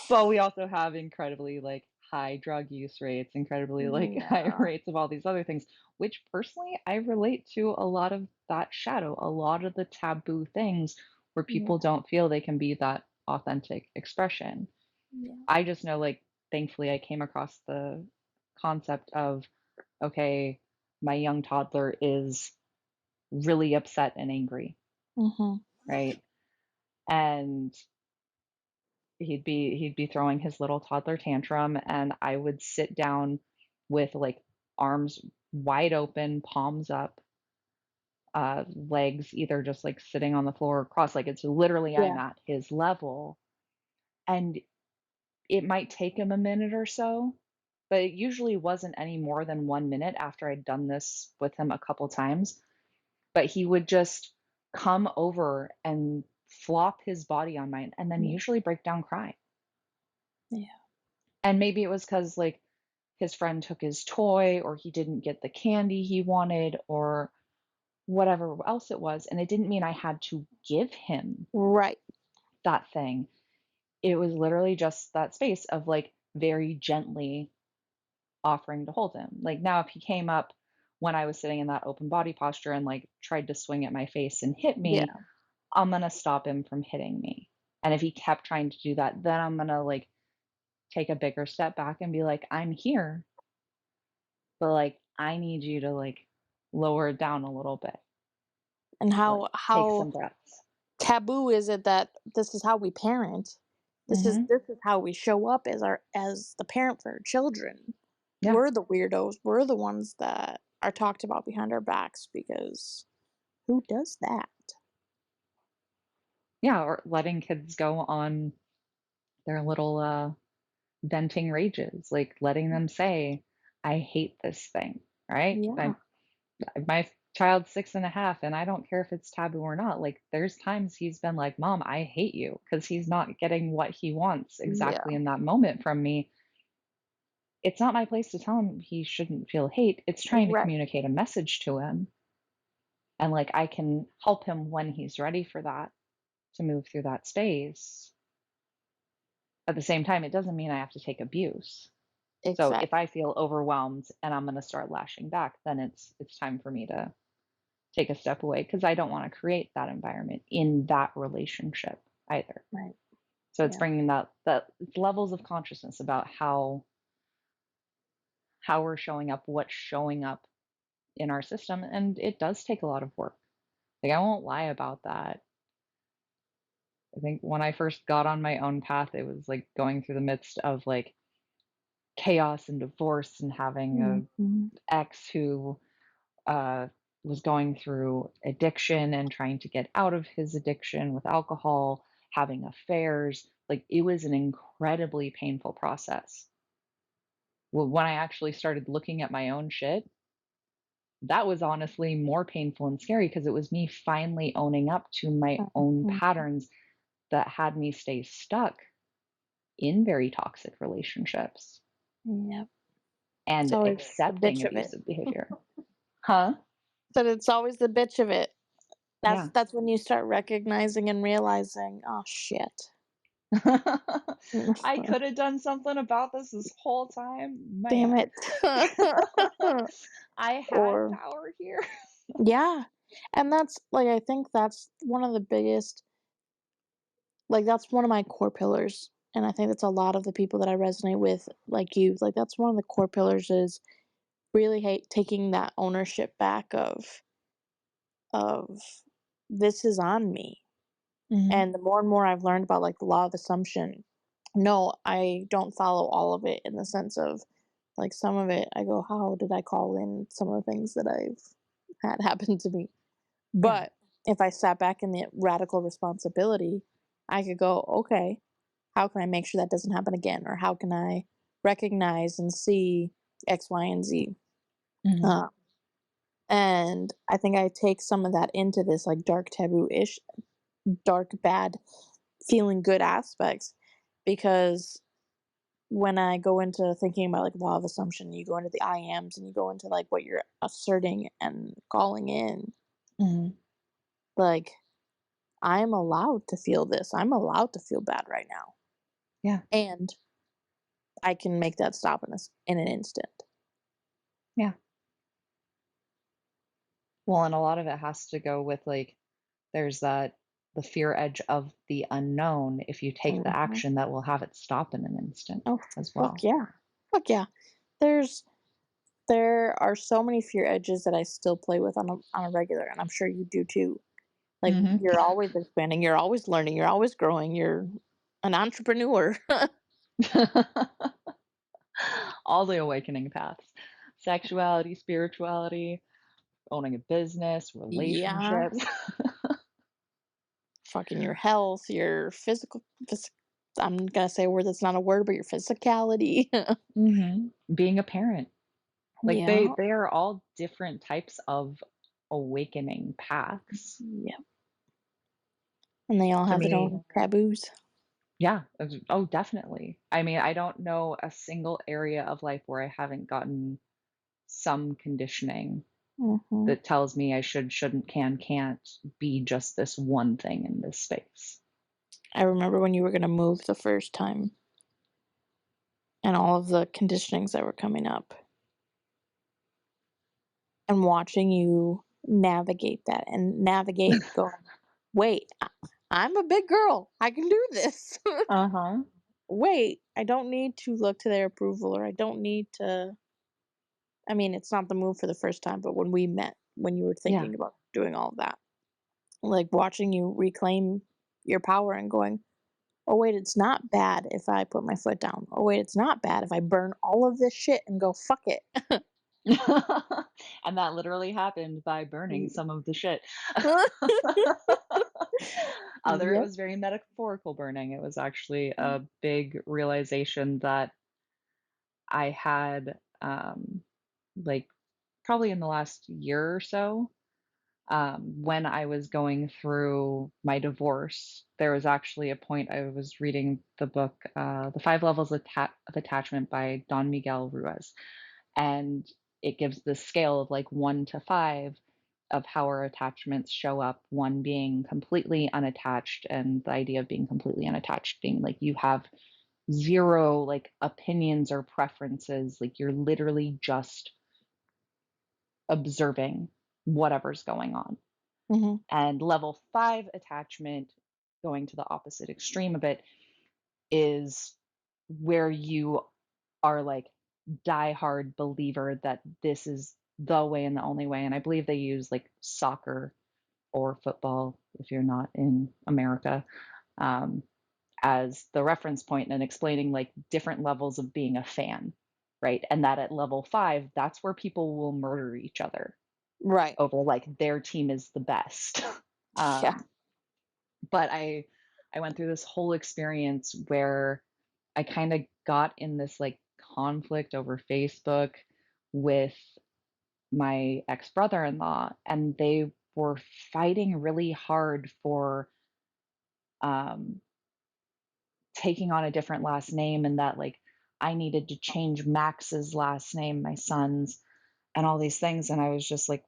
But we also have incredibly like high drug use rates, incredibly like high Yeah. rates of all these other things, which personally I relate to a lot of that shadow, a lot of the taboo things where people Yeah. don't feel they can be that authentic expression. Yeah. I just know, like, thankfully, I came across the concept of, okay, my young toddler is really upset and angry, Mhm. right? And he'd be throwing his little toddler tantrum, and I would sit down with like arms wide open, palms up, legs either just like sitting on the floor or crossed, like it's literally I'm Yeah. at his level. And it might take him a minute or so, but it usually wasn't any more than 1 minute after I'd done this with him a couple times, but he would just come over and flop his body on mine and then Yeah. usually break down crying. Yeah. And maybe it was because like, his friend took his toy or he didn't get the candy he wanted or whatever else it was, and it didn't mean I had to give him Right. that thing. It was literally just that space of, like, very gently offering to hold him. Like now, if he came up when I was sitting in that open body posture and like tried to swing at my face and hit me, Yeah. I'm gonna stop him from hitting me. And if he kept trying to do that, then I'm gonna like take a bigger step back and be like, I'm here, but like I need you to like lower it down a little bit. And Like take how some breaths. taboo is it that this is how we parent? Hmm. This is how we show up as the parent for our children. Yeah. We're the weirdos. We're the ones that are talked about behind our backs because who does that? Yeah. Or letting kids go on their little venting rages, like letting them say, I hate this thing, right? Yeah. My child's 6.5, and I don't care if it's taboo or not. Like, there's times he's been like, Mom, I hate you because he's not getting what he wants exactly Yeah. in that moment from me. It's not my place to tell him he shouldn't feel hate. It's trying to Right. communicate a message to him. And like, I can help him when he's ready for that to move through that space. At the same time, it doesn't mean I have to take abuse. So if I Exactly. feel overwhelmed and I'm going to start lashing back, then it's time for me to take a step away because I don't want to create that environment in that relationship either. Right. So it's Yeah. bringing that levels of consciousness about how we're showing up, what's showing up in our system, and it does take a lot of work. Like I won't lie about that. I think when I first got on my own path, it was like going through the midst of like chaos and divorce and having a Mhm. ex who uh, was going through addiction and trying to get out of his addiction with alcohol, having affairs. Like it was an incredibly painful process. Well, when I actually started looking at my own shit, that was honestly more painful and scary because it was me finally owning up to my own Mhm. patterns that had me stay stuck in very toxic relationships Yep. It's and always the accepting bitch of it. abusive behavior. Huh? But it's always the bitch of it. That's Yeah. that's when you start recognizing and realizing, "Oh, shit." I could have done something about this whole time. Damn Man. it. I had Or power here. yeah. And that's like, I think that's one of the biggest, like, that's one of my core pillars, and I think that's a lot of the people that I resonate with, like you, like, that's one of the core pillars is really hate taking that ownership back of, "This is on me." Mhm, And the more and more I've learned about, like, the law of assumption, no, I don't follow all of it in the sense of, like, some of it, I go, "How did I call in some of the things that I've had happen to me?" yeah, But if I sat back in the radical responsibility, I could go, "Okay, how can I make sure that doesn't happen again? Or how can I recognize and see X, Y, and Z?" mhm, Uh, and I think I take some of that into this, like, dark taboo-ish, dark, bad, feeling good aspects because when I go into thinking about, like, law of assumption, you go into the I ams and you go into, like, what you're asserting and calling in, mhm, like, I'm allowed to feel this. I'm allowed to feel bad right now. yeah, And I can make that stop in an instant. yeah. Well, and a lot of it has to go with, like, there's that the fear edge of the unknown. If you take the Mhm. action, that will have it stop in an instant Oh, as fuck well. yeah. Fuck yeah. There's there are so many fear edges that I still play with on a regular, and I'm sure you do too. Like, Mhm. you're always expanding, you're always learning, you're always growing, you're an entrepreneur. All the awakening paths. Sexuality, spirituality, owning a business, Yeah. relationships. Fucking your health, your I'm gonna say a word that's not a word, but your physicality. Mhm. Being a parent. Like, Yeah. they are all different types of awakening paths. Yep. And they all To have their me, own taboos. yeah, oh, definitely. I mean, I don't know a single area of life where I haven't gotten some conditioning Mhm. that tells me I should, shouldn't, can, can't be just this one thing in this space. I remember when you were gonna move the first time and all of the conditionings that were coming up and watching you navigate that and navigate going, "Wait, I'm a big girl. I can do this." Uh-huh. "Wait, I don't need to look to their approval or I don't need to." I mean, it's not the move for the first time, but when we met, when you were Yeah. thinking about doing all of that, like, watching you reclaim your power and going, "Oh, wait, it's not bad if I put my foot down. Oh, wait, it's not bad if I burn all of this shit and go, fuck it." And that literally happened by burning some of the shit. Other, it Yep. was very metaphorical burning. It was actually a big realization that I had, like, probably in the last year or so, when I was going through my divorce. There was actually a point I was reading the book, The Five Levels of Attachment by Don Miguel Ruiz, and it gives the scale of like 1 to 5 of how our attachments show up. One being completely unattached, and the idea of being completely unattached being like you have zero like opinions or preferences, like you're literally just observing whatever's going on. Mhm. And level 5 attachment, going to the opposite extreme of it, is where you are like diehard believer that this is the way and the only way. And I believe they use like soccer or football if you're not in America. um, as the reference point and explaining like different levels of being a fan, right? And that at level 5, that's where people will murder each other Right. over like their team is the best. Yeah. um, but I went through this whole experience where I kind of got in this like conflict over Facebook with my ex brother-in-law, and they were fighting really hard for um, taking on a different last name, and that like I needed to change Max's last name, my son's, and all these things. And I was just like,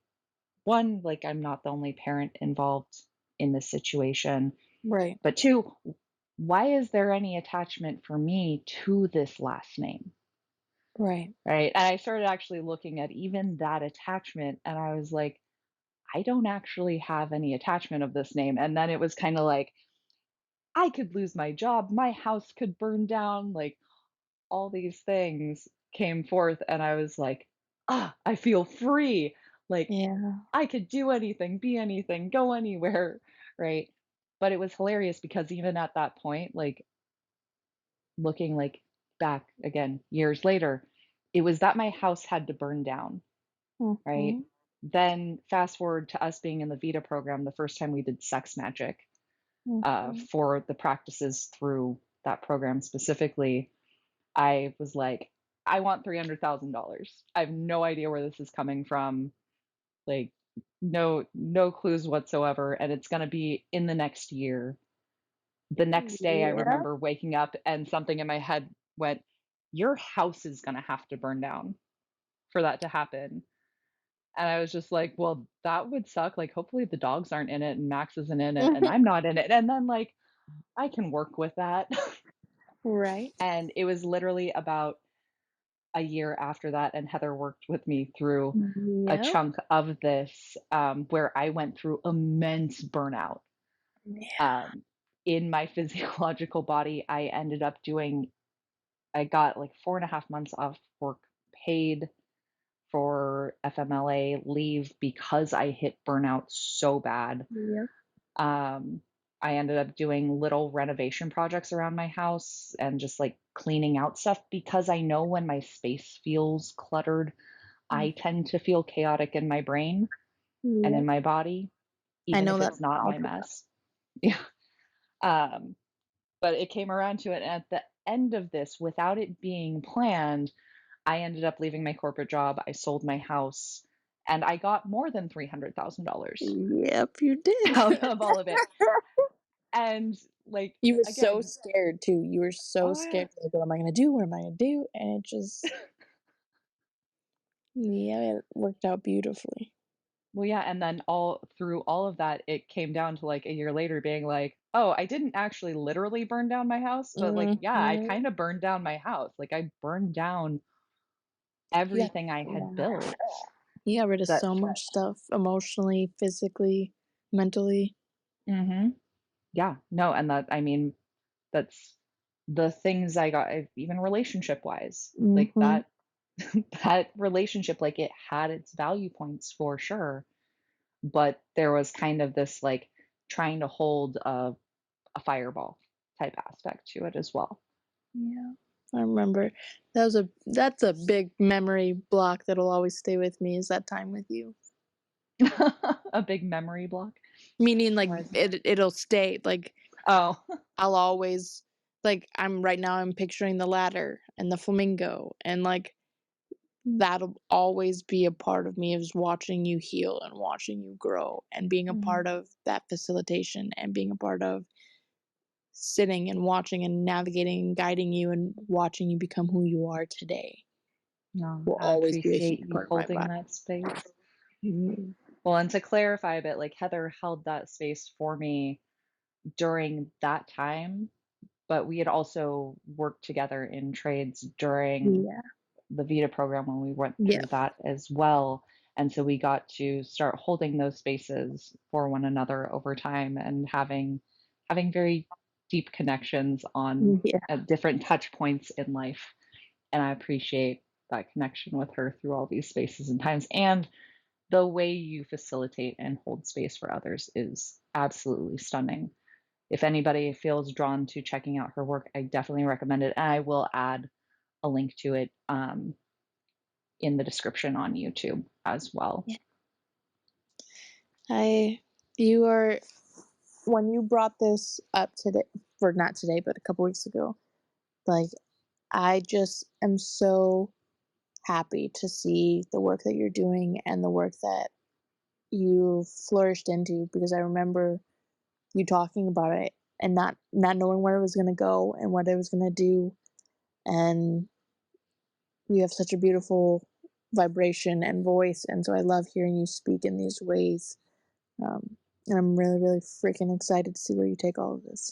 one, like I'm not the only parent involved in this situation, Right. but two, why is there any attachment for me to this last name? Right. Right. And I started actually looking at even that attachment, and I was like, I don't actually have any attachment of this name. And then it was kind of like, I could lose my job, my house could burn down, like all these things came forth. And I was like, I feel free. Like Yeah. I could do anything, be anything, go anywhere. Right. But it was hilarious because even at that point, like looking like back again years later, it was that my house had to burn down, right? Mhm. Then fast forward to us being in the Vita program the first time we did sex magic Mhm. for the practices through that program specifically. I was like, I want $300,000. I have no idea where this is coming from. Like, no clues whatsoever, and it's going to be in the next year. The next day, I Yeah. remember waking up and something in my head went, "Your house is going to have to burn down for that to happen." And I was just like, "Well, that would suck. Like, hopefully the dogs aren't in it and Max isn't in it and I'm not in it." And then like I can work with that. Right. And it was literally about a year after that, and Heather worked with me through a Yep. chunk of this, where I went through immense burnout. Yeah. Um, in my physiological body, I got like 4.5 months off work paid for FMLA leave because I hit burnout so bad. Yep. Um, I ended up doing little renovation projects around my house and just like cleaning out stuff because I know when my space feels cluttered, I tend to feel chaotic in my brain and in Yep. my body, I even know if that it's not all my too well. mess. Yeah. Um, but it came around to it. And at the end of this, without it being planned, I ended up leaving my corporate job. I sold my house and I got more than $300,000 Yep, you did. out of all of it. And like, You were so again, scared too. You were so oh yeah. scared, like, "What am I gonna do? What am I gonna do?" And it just yeah, it worked out beautifully. Well, yeah, and then all through all of that, it came down to like a year later being like, oh, I didn't actually literally burn down my house, but like, yeah, I Mhm. kind of burned down my house. Like, I burned down Yeah. everything I had Yeah. built. You got rid of That, so much stuff emotionally, physically, mentally. hmm yeah, no, and that, I mean, that's the things I got, even relationship wise, like Mhm. that, that relationship, like it had its value points for sure, but there was kind of this like trying to hold a fireball type aspect to it as well. Yeah. I remember that's a big memory block that'll always stay with me is that time with you. A big memory block. Meaning, like, Why is it? it'll stay, like, Oh, I'll always like, I'm right now I'm picturing the ladder and the flamingo, and, like, that'll always be a part of me is watching you heal and watching you grow and being a mhm. part of that facilitation and being a part of sitting and watching and navigating and guiding you and watching you become who you are today No, will I always be a appreciate huge you part of my holding body. that space. Mhm. Well, and to clarify a bit, like Heather held that space for me during that time, but we had also worked together in trades during Yeah. the Vita program when we went Yeah. through that as well. And so we got to start holding those spaces for one another over time and having very deep connections on Yeah. different touch points in life. And I appreciate that connection with her through all these spaces and times. And the way you facilitate and hold space for others is absolutely stunning. if anybody feels drawn to checking out her work, I definitely recommend it. And I will add a link to it in the description on YouTube as well. Yeah. You are, when you brought this up today, or not today, but a couple weeks ago, like, I just am so happy to see the work that you're doing and the work that you flourished into, because I remember you talking about it and not knowing where it was going to go and what it was going to do, and you have such a beautiful vibration and voice, and so I love hearing you speak in these ways. And I'm really, really freaking excited to see where you take all of this.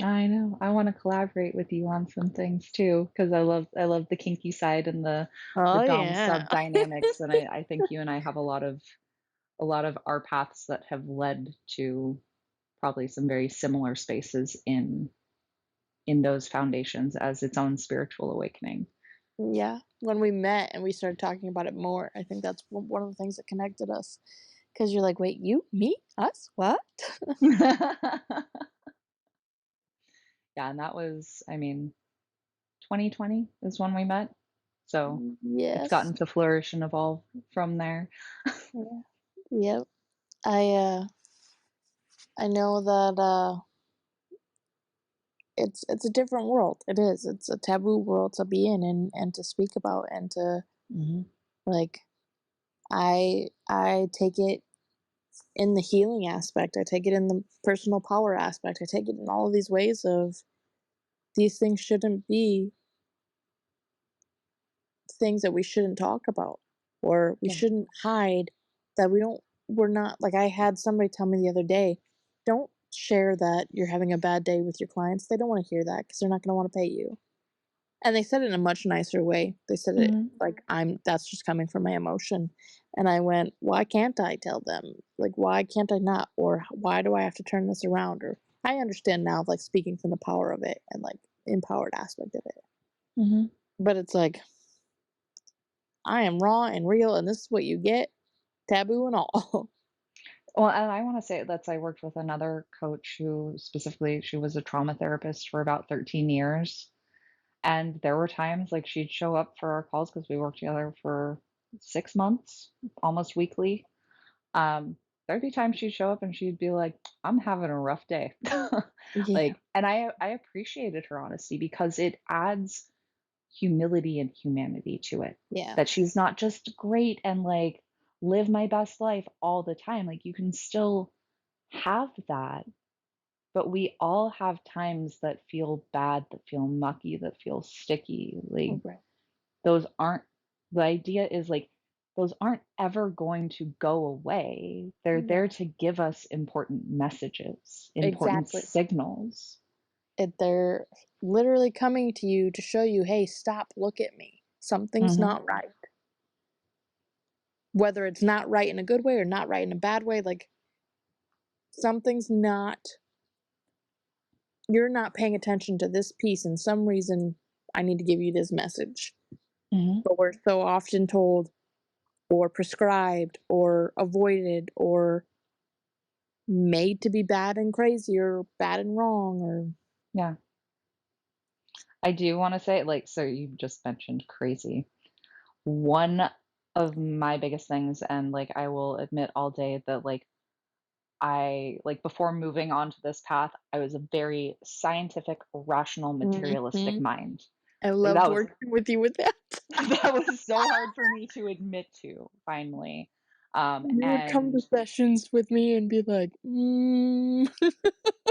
I know. I want to collaborate with you on some things too, because I love the kinky side and the Oh dom yeah. sub dynamics, and I think you and I have a lot of our paths that have led to probably some very similar spaces in those foundations as its own spiritual awakening. Yeah, when we met and we started talking about it more, I think that's one of the things that connected us. Because you're like, wait, you, me, us, what? Yeah, and that was, I mean, 2020 is when we met. So it's Yes. gotten to flourish and evolve from there. Yeah. Yep. I know that it's a different world. It is. It's a taboo world to be in and to speak about and to, Hmm. like, I take it in the healing aspect. I take it in the personal power aspect. I take it in all of these ways of these things shouldn't be things that we shouldn't talk about, or we Yeah. shouldn't hide, that we're not, like, I had somebody tell me the other day, don't share that you're having a bad day with your clients. They don't want to hear that because they're not going to want to pay you. And they said it in a much nicer way. They said it Hmm. like, I'm that's just coming from my emotion. And I went, why can't I tell them? Like, why can't I not? Or why do I have to turn this around? Or I understand now, like, speaking from the power of it and like empowered aspect of it. Hmm. But it's like, I am raw and real, and this is what you get, taboo and all. Well, and I want to say I worked with another coach who specifically, she was a trauma therapist for about 13 years. And there were times like she'd show up for our calls because we worked together for 6 months, almost weekly. Um, there'd be times she'd show up and she'd be like, "I'm having a rough day." Yeah, Like, and I appreciated her honesty because it adds humility and humanity to it. yeah, That she's not just great and like live my best life all the time. Like you can still have that, but we all have times that feel bad, that feel mucky, that feel sticky. Like right. those aren't the idea is like those aren't ever going to go away. They're there No, to give us important messages, important exactly. signals. They're literally coming to you to show you, hey, stop, look at me. Something's Mhm. not right. Whether it's not right in a good way or not right in a bad way, like, something's not, you're not paying attention to this piece, and some reason I need to give you this message. Mhm. But we're so often told or prescribed or avoided or made to be bad and crazy or bad and wrong or Yeah. I do want to say like so you just mentioned crazy. One of my biggest things and like I will admit all day that like I like before moving on to this path, I was a very scientific, rational, materialistic Mhm. mind. I Like loved working with you with that. that was so hard for me to admit to finally. You would come And to sessions with me and be like,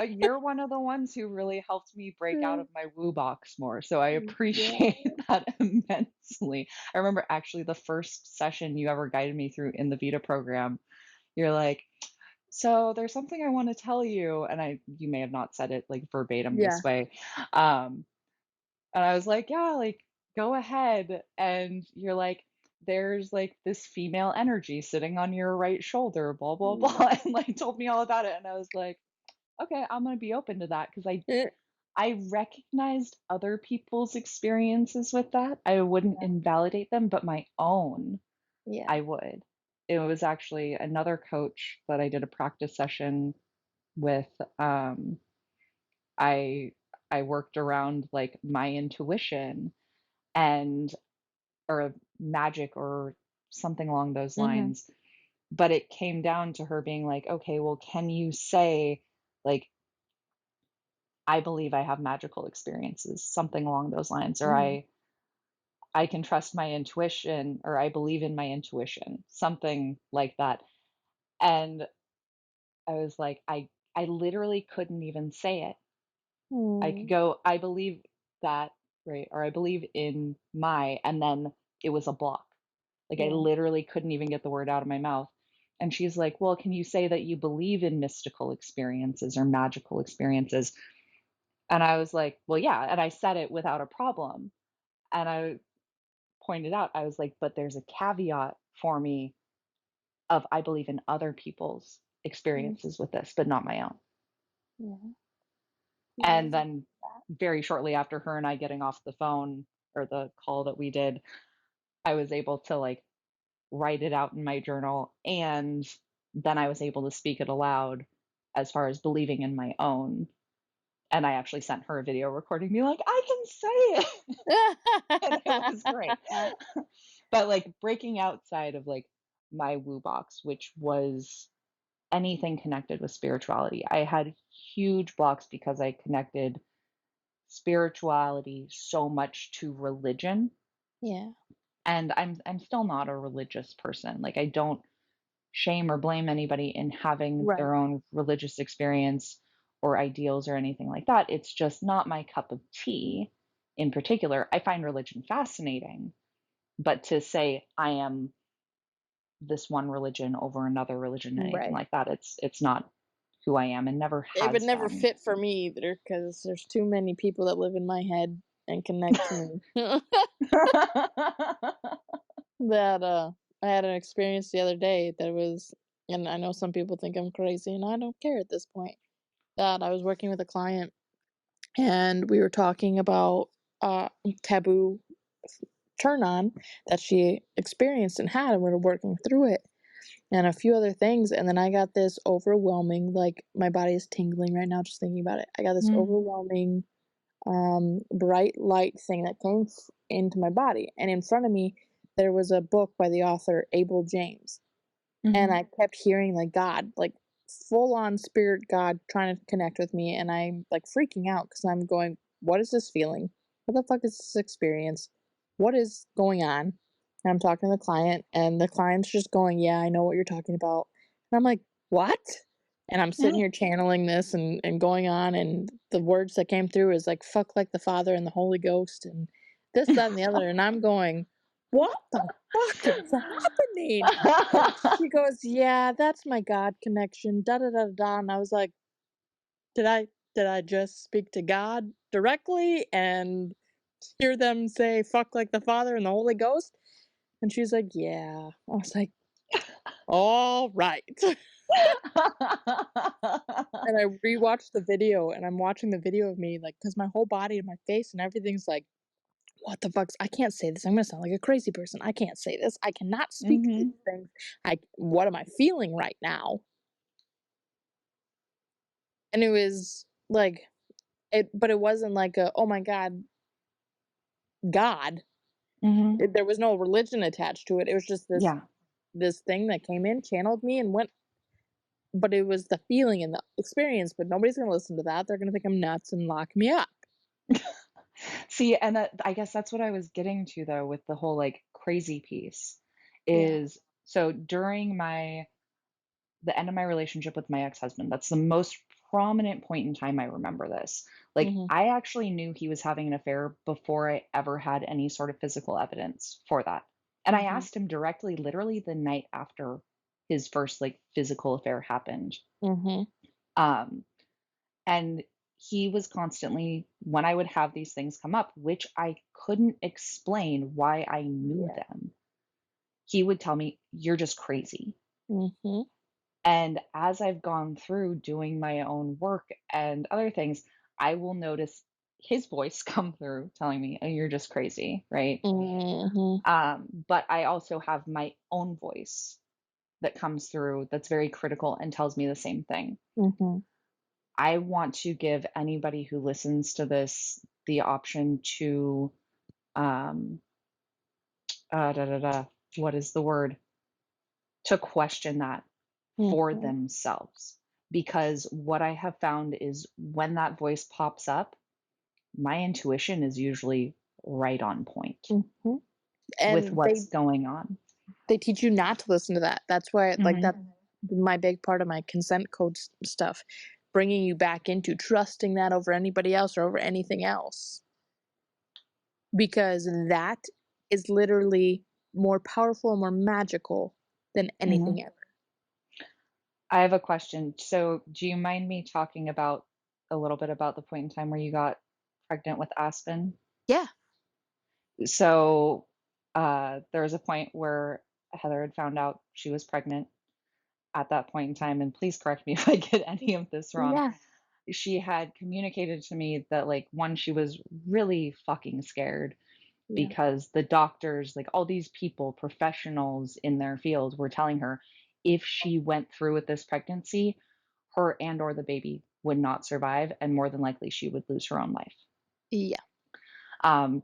you're one of the ones who really helped me break out of my woo box more. So I Yeah. appreciate that immensely. I remember actually the first session you ever guided me through in the Vita program. You're like, so there's something I want to tell you. And you may have not said it like verbatim this Yeah. way. Um, And I was like, "Yeah, like, go ahead." And you're like, "There's, like, this female energy sitting on your right shoulder, blah, blah, Mm. blah," and, like, told me all about it, and I was like, "Okay, I'm gonna be open to that," 'cause Eh, I recognized other people's experiences with that. I wouldn't yeah. invalidate them, but my own, Yeah. I would. It was actually another coach that I did a practice session with, I I worked around like my intuition and or magic or something along those Mhm. lines. But it came down to her being like, "Okay, well, can you say like I believe I have magical experiences," something along those lines, or Mhm. I can trust my intuition or I believe in my intuition, something like that. And I was like, I literally couldn't even say it. I could Mm. go, I believe that, right? Or I believe in my, and then it was a block. Like I Yeah. literally couldn't even get the word out of my mouth. And she's like, "Well, can you say that you believe in mystical experiences or magical experiences?" And I was like, "Well, yeah." And I said it without a problem. And I pointed out, I was like, "But there's a caveat for me of I believe in other people's Mm. experiences with this, but not my own." Yeah. And Yeah. then very shortly after her and I getting off the phone or the call that we did, I was able to like write it out in my journal. And then I was able to speak it aloud as far as believing in my own. And I actually sent her a video recording me like, I can say it. And it was great. But like breaking outside of like my woo box, which was anything connected with spirituality. I had huge blocks because I connected spirituality so much to religion, Yeah. and I'm still not a religious person. Like I don't shame or blame anybody in having Right. their own religious experience or ideals or anything like that. It's just not my cup of tea in particular. I find religion fascinating, but to say I am this one religion over another religion, anything Right. like that, it's not who I am and never It would has never been. fit for me either because there's too many people that live in my head and connect to me. That, I had an experience the other day that was, and I know some people think I'm crazy, and I don't care at this point, that I was working with a client, and we were talking about, taboo turn on that she experienced and had, and we were working through it, and a few other things, and then I got this overwhelming, like, my body is tingling right now just thinking about it. I got this Mm, overwhelming, bright light thing that came into my body, and in front of me, there was a book by the author Abel James, and mhm. I kept hearing, like, God, like, full on spirit God trying to connect with me, and I'm, like, freaking out because 'cause I'm going, "What is this feeling? What the fuck is this experience? What is going on?" And I'm talking to the client, and the client's just going, "Yeah, I know what you're talking about." And I'm like, "What?" And I'm sitting Mm. here channeling this and going on, and the words that came through is like, "Fuck like the Father and the Holy Ghost," and this, that, and the other, and I'm going, "What the fuck is happening?" And she goes, "Yeah, that's my God connection, da da da da." And I was like, "Did I just speak to God directly and hear them say fuck like the Father and the Holy Ghost?" And she's like, "Yeah." I was like, "All right." And I rewatched the video, and I'm watching the video of me, like, because my whole body and my face and everything's like, "What the fuck's I can't say this. I'm gonna sound like a crazy person. I can't say this. I cannot speak these Mhm. things. What am I feeling right now?" And it was like but it wasn't like a, "Oh my god, God." Mhm. There was no religion attached to it. It was just Yeah. this thing that came in, channeled me, and went, but it was the feeling and the experience, but nobody's gonna listen to that. They're gonna think I'm nuts and lock me up. See, and that I guess that's what I was getting to though with the whole like crazy piece Yeah. is so during the end of my relationship with my ex-husband, that's the most prominent point in time I remember this. Like Mhm. I actually knew he was having an affair before I ever had any sort of physical evidence for that. And I Mhm. asked him directly literally the night after his first like physical affair happened. Mhm. Um And he was constantly, when I would have these things come up, which I couldn't explain why I knew Yeah. them, he would tell me, "You're just crazy." Mhm. And as I've gone through doing my own work and other things, I will notice his voice come through telling me, "Oh, you're just crazy," right? Mhm. But I also have my own voice that comes through that's very critical and tells me the same thing. Mhm. I want to give anybody who listens to this the option to, um, da, da, da, what is the word? To question that for Mhm. themselves. Because what I have found is when that voice pops up, my intuition is usually right on point Mhm. with And what's going on. they teach you not to listen to that. That's why, like, Mhm, that's my big part of my consent code stuff, bringing you back into trusting that over anybody else or over anything else, because that is literally more powerful and more magical than mhm. anything ever. I have a question. So, do you mind me talking about a little bit about the point in time where you got pregnant with Aspen? Yeah. So, there was a point where Heather had found out she was pregnant at that point in time, and please correct me if I get any of this wrong. Yeah. She had communicated to me that, like, one, she was really fucking scared Yeah. because the doctors, like all these people, professionals in their field, were telling her if she went through with this pregnancy, her and or the baby would not survive, and more than likely she would lose her own life. Yeah. Um,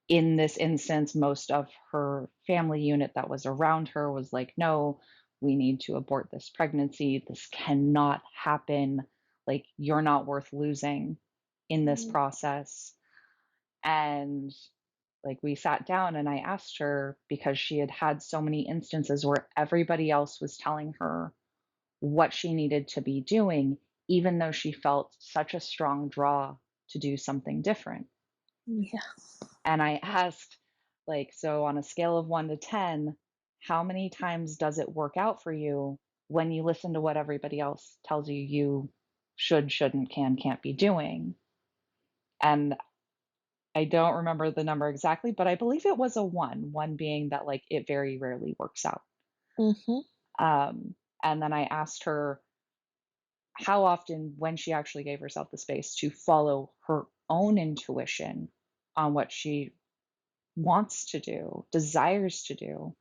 in this instance, most of her family unit that was around her was like, no, we need to abort this pregnancy. This cannot happen. Like, you're not worth losing in this Mm. process. And like, we sat down and I asked her because she had had so many instances where everybody else was telling her what she needed to be doing, even though she felt such a strong draw to do something different. Yeah. And I asked, like, so on a scale of 1 to 10, how many times does it work out for you when you listen to what everybody else tells you you should, shouldn't, can, can't be doing? And I don't remember the number exactly, but I believe it was a 1, 1 being that, like, it very rarely works out. Mhm. Um, and then I asked her how often, when she actually gave herself the space to follow her own intuition on what she wants to do, desires to do,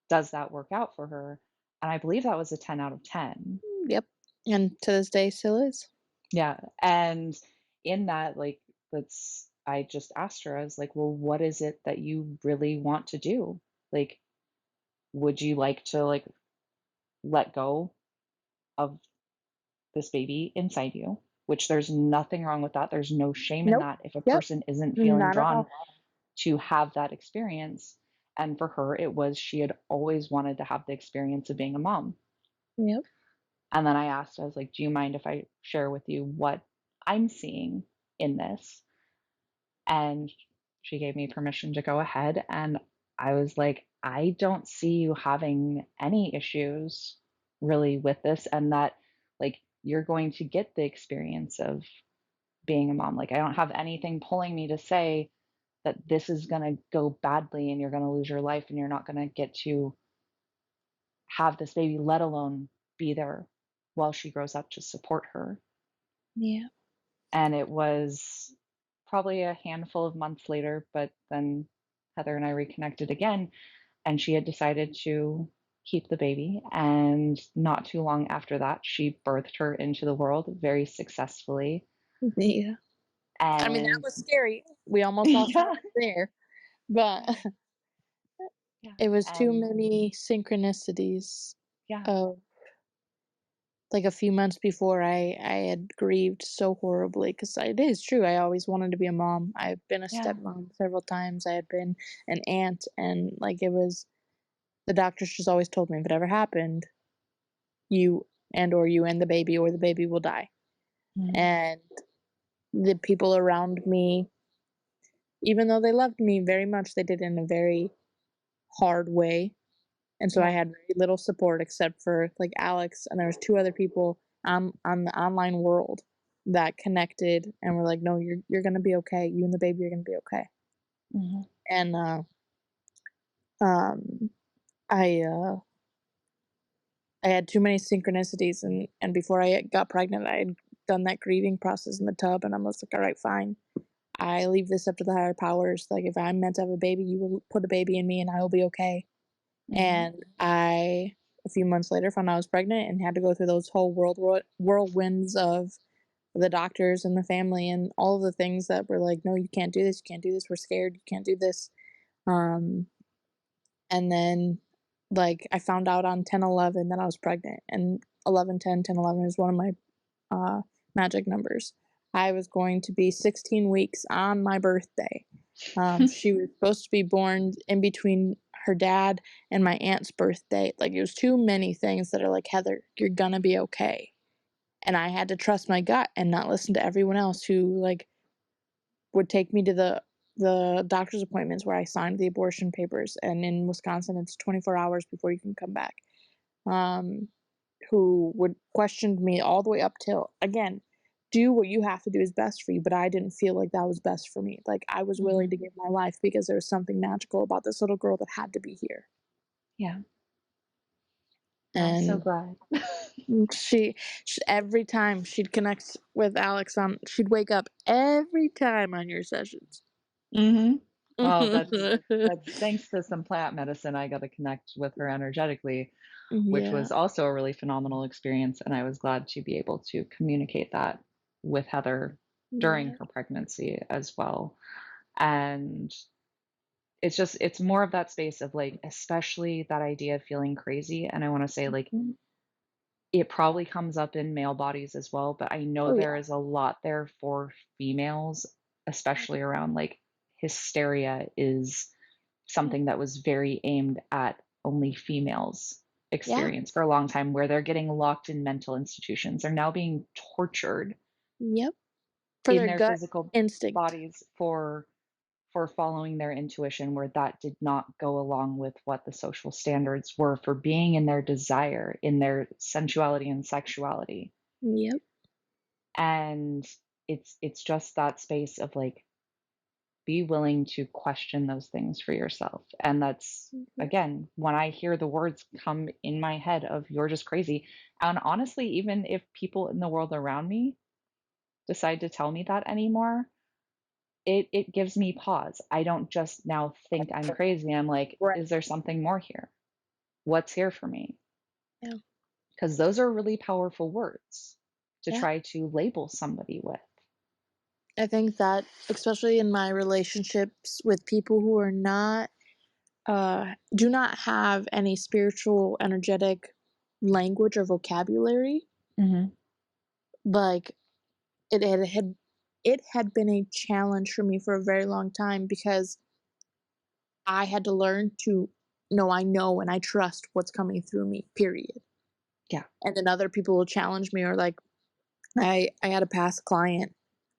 does that work out for her? And I believe that was a 10 out of 10. Yep. And to this day still is. Yeah. And in that, like, I just asked her, I was like, well, what is it that you really want to do? Like, would you like to, like, let go of this baby inside you? Which there's nothing wrong with that. There's no shame in Nope. that if a Yep. person isn't feeling Not at drawn all. to have that experience. And for her, it was she had always wanted to have the experience of being a mom. Yep. And then I asked, I was like, do you mind if I share with you what I'm seeing in this? And she gave me permission to go ahead. And I was like, I don't see you having any issues really with this. And that, like, you're going to get the experience of being a mom. Like, I don't have anything pulling me to say that this is going to go badly and you're going to lose your life and you're not going to get to have this baby, let alone be there while she grows up to support her. Yeah. And it was probably a handful of months later, but then Heather and I reconnected again, and she had decided to keep the baby. And not too long after that, she birthed her into the world very successfully. Yeah. I mean, that And was scary. We almost lost yeah, Alex there, but yeah, it was too and many synchronicities yeah, of, like, a few months before I had grieved so horribly because it is true. I always wanted to be a mom. I've been a yeah, stepmom several times. I had been an aunt, and like it was the doctors just always told me if it ever happened, you and the baby or the baby will die. mhm, And the people around me, even though they loved me very much, they did it in a very hard way. And so I yeah, had very little support except for like Alex, and there was two other people on the online world that connected and were like, "No, you're gonna be okay. You and the baby are gonna be okay." mhm, And um, I I had too many synchronicities, and before I got pregnant, I had done that grieving process in the tub, and I was like, "All right, fine. I leave this up to the higher powers. Like, if I'm meant to have a baby, you will put a baby in me, and I will be okay." mhm, And I a few months later found out I was pregnant and had to go through those whole whirlwinds of the doctors and the family and all of the things that were like, no, you can't do this, you can't do this, we're scared, you can't do this. Um, and then like I found out on 10/11 that I was pregnant, and 11/10/11 is one of my magic numbers. I was going to be 16 weeks on my birthday. She was supposed to be born in between her dad and my aunt's birthday. Like, it was too many things that are like, Heather, you're gonna be okay. And I had to trust my gut and not listen to everyone else who like would take me to the doctor's appointments where I signed the abortion papers. And in Wisconsin, it's 24 hours before you can come back. Um, who would question me all the way up till, again, do what you have to do is best for you, but I didn't feel like that was best for me. Like, I was willing Mhm. to give my life because there was something magical about this little girl that had to be here. Yeah. I'm so And glad. she every time she'd connect with Alix on, she'd wake up every time on your sessions. Mhm. Well, that's thanks to some plant medicine, I got to connect with her energetically, which Yeah. was also a really phenomenal experience, and I was glad to be able to communicate that with Heather during Yeah. her pregnancy as well. And it's more of that space of, like, especially that idea of feeling crazy, and I wanna say, like, Mhm. it probably comes up in male bodies as well, but I know Oh there yeah. is a lot there for females, especially around, like, hysteria is something that was very aimed at only females Yeah. experience for a long time, where they're getting locked in mental institutions. They're now being tortured Yep. For in their their gut physical instinct. bodies for following their intuition, where that did not go along with what the social standards were for being in their desire, in their sensuality and sexuality. Yep. And it's just that space of, like, be willing to question those things for yourself. And that's, Mhm. again, when I hear the words come in my head of "you're just crazy," and honestly, even if people in the world around me decide to tell me that anymore, it gives me pause. I don't just now think I'm crazy. I'm like, Right. is there something more here? What's here for me? Yeah. Because those are really powerful words to Yeah. try to label somebody with. I think that, especially in my relationships with people who are not, do not have any spiritual, energetic language or vocabulary, Mhm. like it had been a challenge for me for a very long time because I had to learn to know I know and I trust what's coming through me, period. Yeah. And then other people will challenge me, or like I had a past client.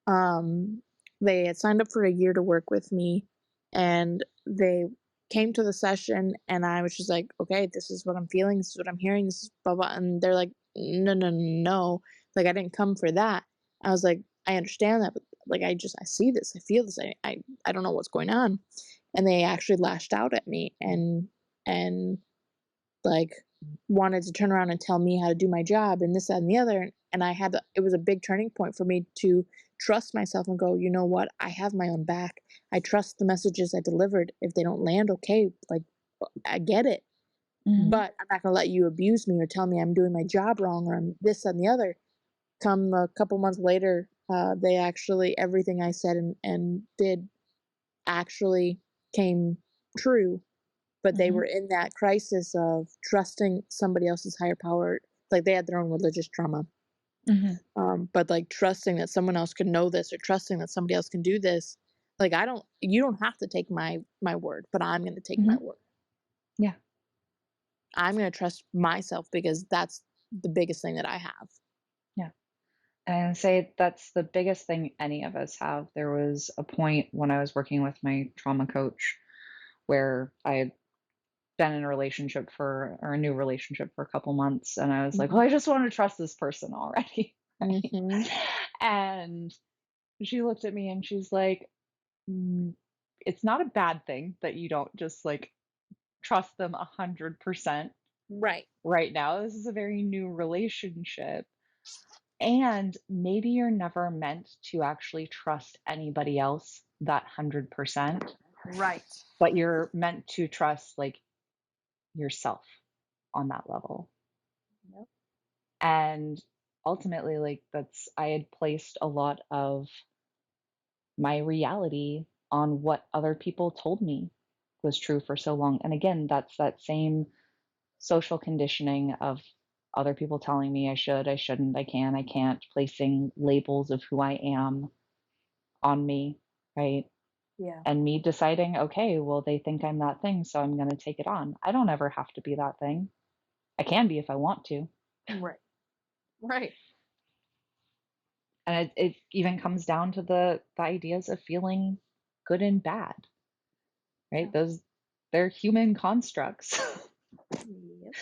Um, they had signed up for a year to work with me, and they came to the session, and I was just like, "Okay, this is what I'm feeling. This is what I'm hearing. This is blah blah." And they're like, "No, no, no! Like, I didn't come for that." I was like, "I understand that, but like, I see this. I feel this. I don't know what's going on." And they actually lashed out at me and like wanted to turn around and tell me how to do my job and this that and the other, and it was a big turning point for me to trust myself and go, you know what, I have my own back. I trust the messages I delivered. If they don't land, okay, like, I get it, Mhm. but I'm not going to let you abuse me or tell me I'm doing my job wrong or I'm this and the other. Come a couple months later, they actually, everything I said and did actually came true, but they Mhm. were in that crisis of trusting somebody else's higher power. Like, they had their own religious trauma, Mhm. but like trusting that someone else can know this or trusting that somebody else can do this. Like, you don't have to take my word, but I'm going to take my Mhm. word. Yeah. I'm going to trust myself because that's the biggest thing that I have. Yeah. And say that's the biggest thing any of us have. There was a point when I was working with my trauma coach where I had been in a relationship for or a new relationship for a couple months, and I was like, "Well, Mhm. I just want to trust this person already." Right? Mhm. And she looked at me and she's like, "Mm, it's not a bad thing that you don't just, like, trust them 100% Right. right now. This is a very new relationship. And maybe you're never meant to actually trust anybody else that 100%, Right. but you're meant to trust, like, yourself. on that level. Yep. And ultimately, like, I had placed a lot of my reality on what other people told me was true for so long. And again, that's that same social conditioning of other people telling me I should, I shouldn't, I can, I can't, placing labels of who I am on me, right? Yeah. And me deciding, okay, well, they think I'm that thing, so I'm going to take it on. I don't ever have to be that thing. I can be if I want to. Right. Right. And it even comes down to the ideas of feeling good and bad, right? Yeah. They're human constructs Yep.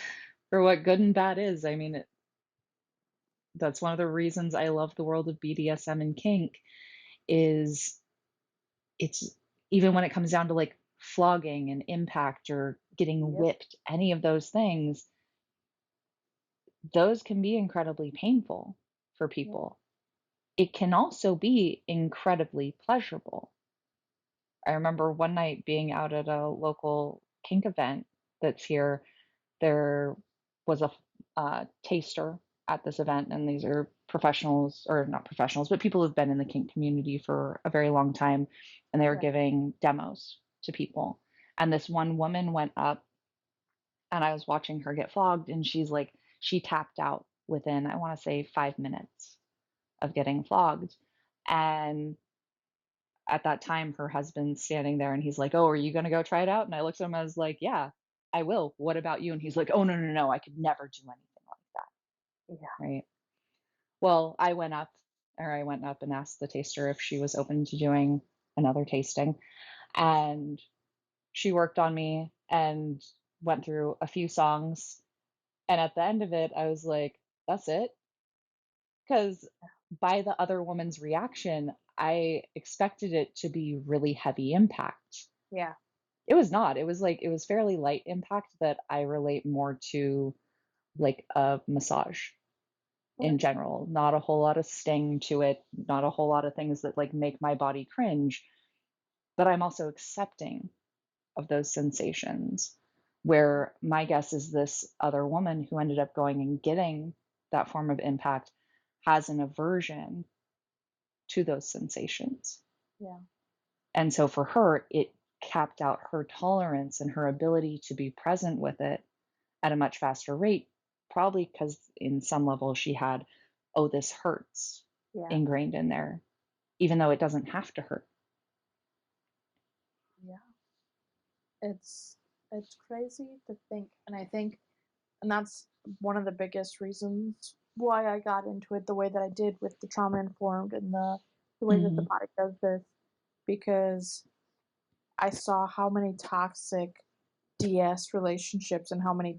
for what good and bad is. I mean, that's one of the reasons I love the world of BDSM and kink is it's even when it comes down to like flogging and impact or getting Yep. whipped, any of those things, those can be incredibly painful for Yep. people. It can also be incredibly pleasurable. I remember one night being out at a local kink event that's here. There was a taster at this event, and these are professionals, or not professionals, but people who've been in the kink community for a very long time, and they were Right. giving demos to people. And this one woman went up, and I was watching her get flogged, and she tapped out within, I want to say, 5 minutes of getting flogged. And at that time, her husband's standing there and he's like, "Oh, are you going to go try it out?" And I looked at him, I was like, "Yeah, I will. What about you?" And he's like, "Oh, no, no, no. I could never do anything like that." Yeah. Right. Well, I went up and asked the taster if she was open to doing another tasting. And she worked on me and went through a few songs. And at the end of it, I was like, "That's it." Because by the other woman's reaction, I expected it to be really heavy impact. Yeah. It was not. It was fairly light impact that I relate more to like a massage in Right. general. Not a whole lot of sting to it, not a whole lot of things that like make my body cringe, but I'm also accepting of those sensations. Where my guess is this other woman who ended up going and getting that form of impact has an aversion to those sensations. Yeah. And so for her, it capped out her tolerance and her ability to be present with it at a much faster rate, probably because in some level she had, oh, this hurts Yeah. ingrained in there, even though it doesn't have to hurt. Yeah. It's crazy to think, and I think, and that's one of the biggest reasons why I got into it the way that I did with the trauma informed and the way that the Mm-hmm. body does this, because I saw how many toxic DS relationships and how many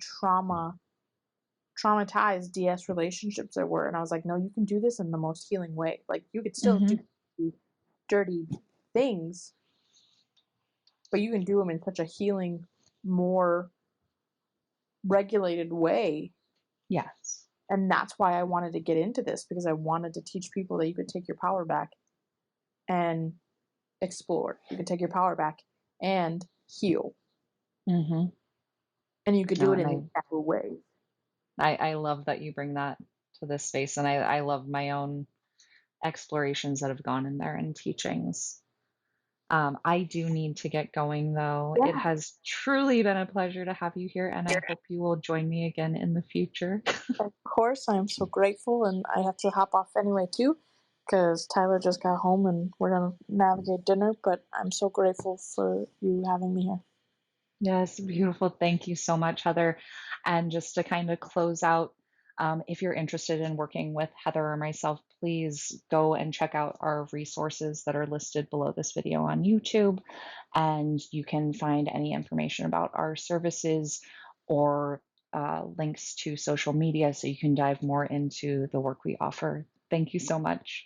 traumatized DS relationships there were, and I was like, no, you can do this in the most healing way. Like you could still Mm-hmm. do dirty things, but you can do them in such a healing, more regulated way. Yes. And that's why I wanted to get into this, because I wanted to teach people that you could take your power back and explore. You could take your power back and heal. Mm-hmm. And you could do No, it and in these taboo ways. I love that you bring that to this space, and I love my own explorations that have gone in there and teachings. I do need to get going though. It Yeah, has truly been a pleasure to have you here, and I hope you will join me again in the future. of course. I'm so grateful, and I have to hop off anyway too, because Tyler just got home and we're gonna navigate dinner. But I'm so grateful for you having me here. Yes, beautiful. Thank you so much, Heather. And just to kind of close out, if you're interested in working with Heather or myself, please go and check out our resources that are listed below this video on YouTube. And you can find any information about our services or links to social media so you can dive more into the work we offer. Thank you so much.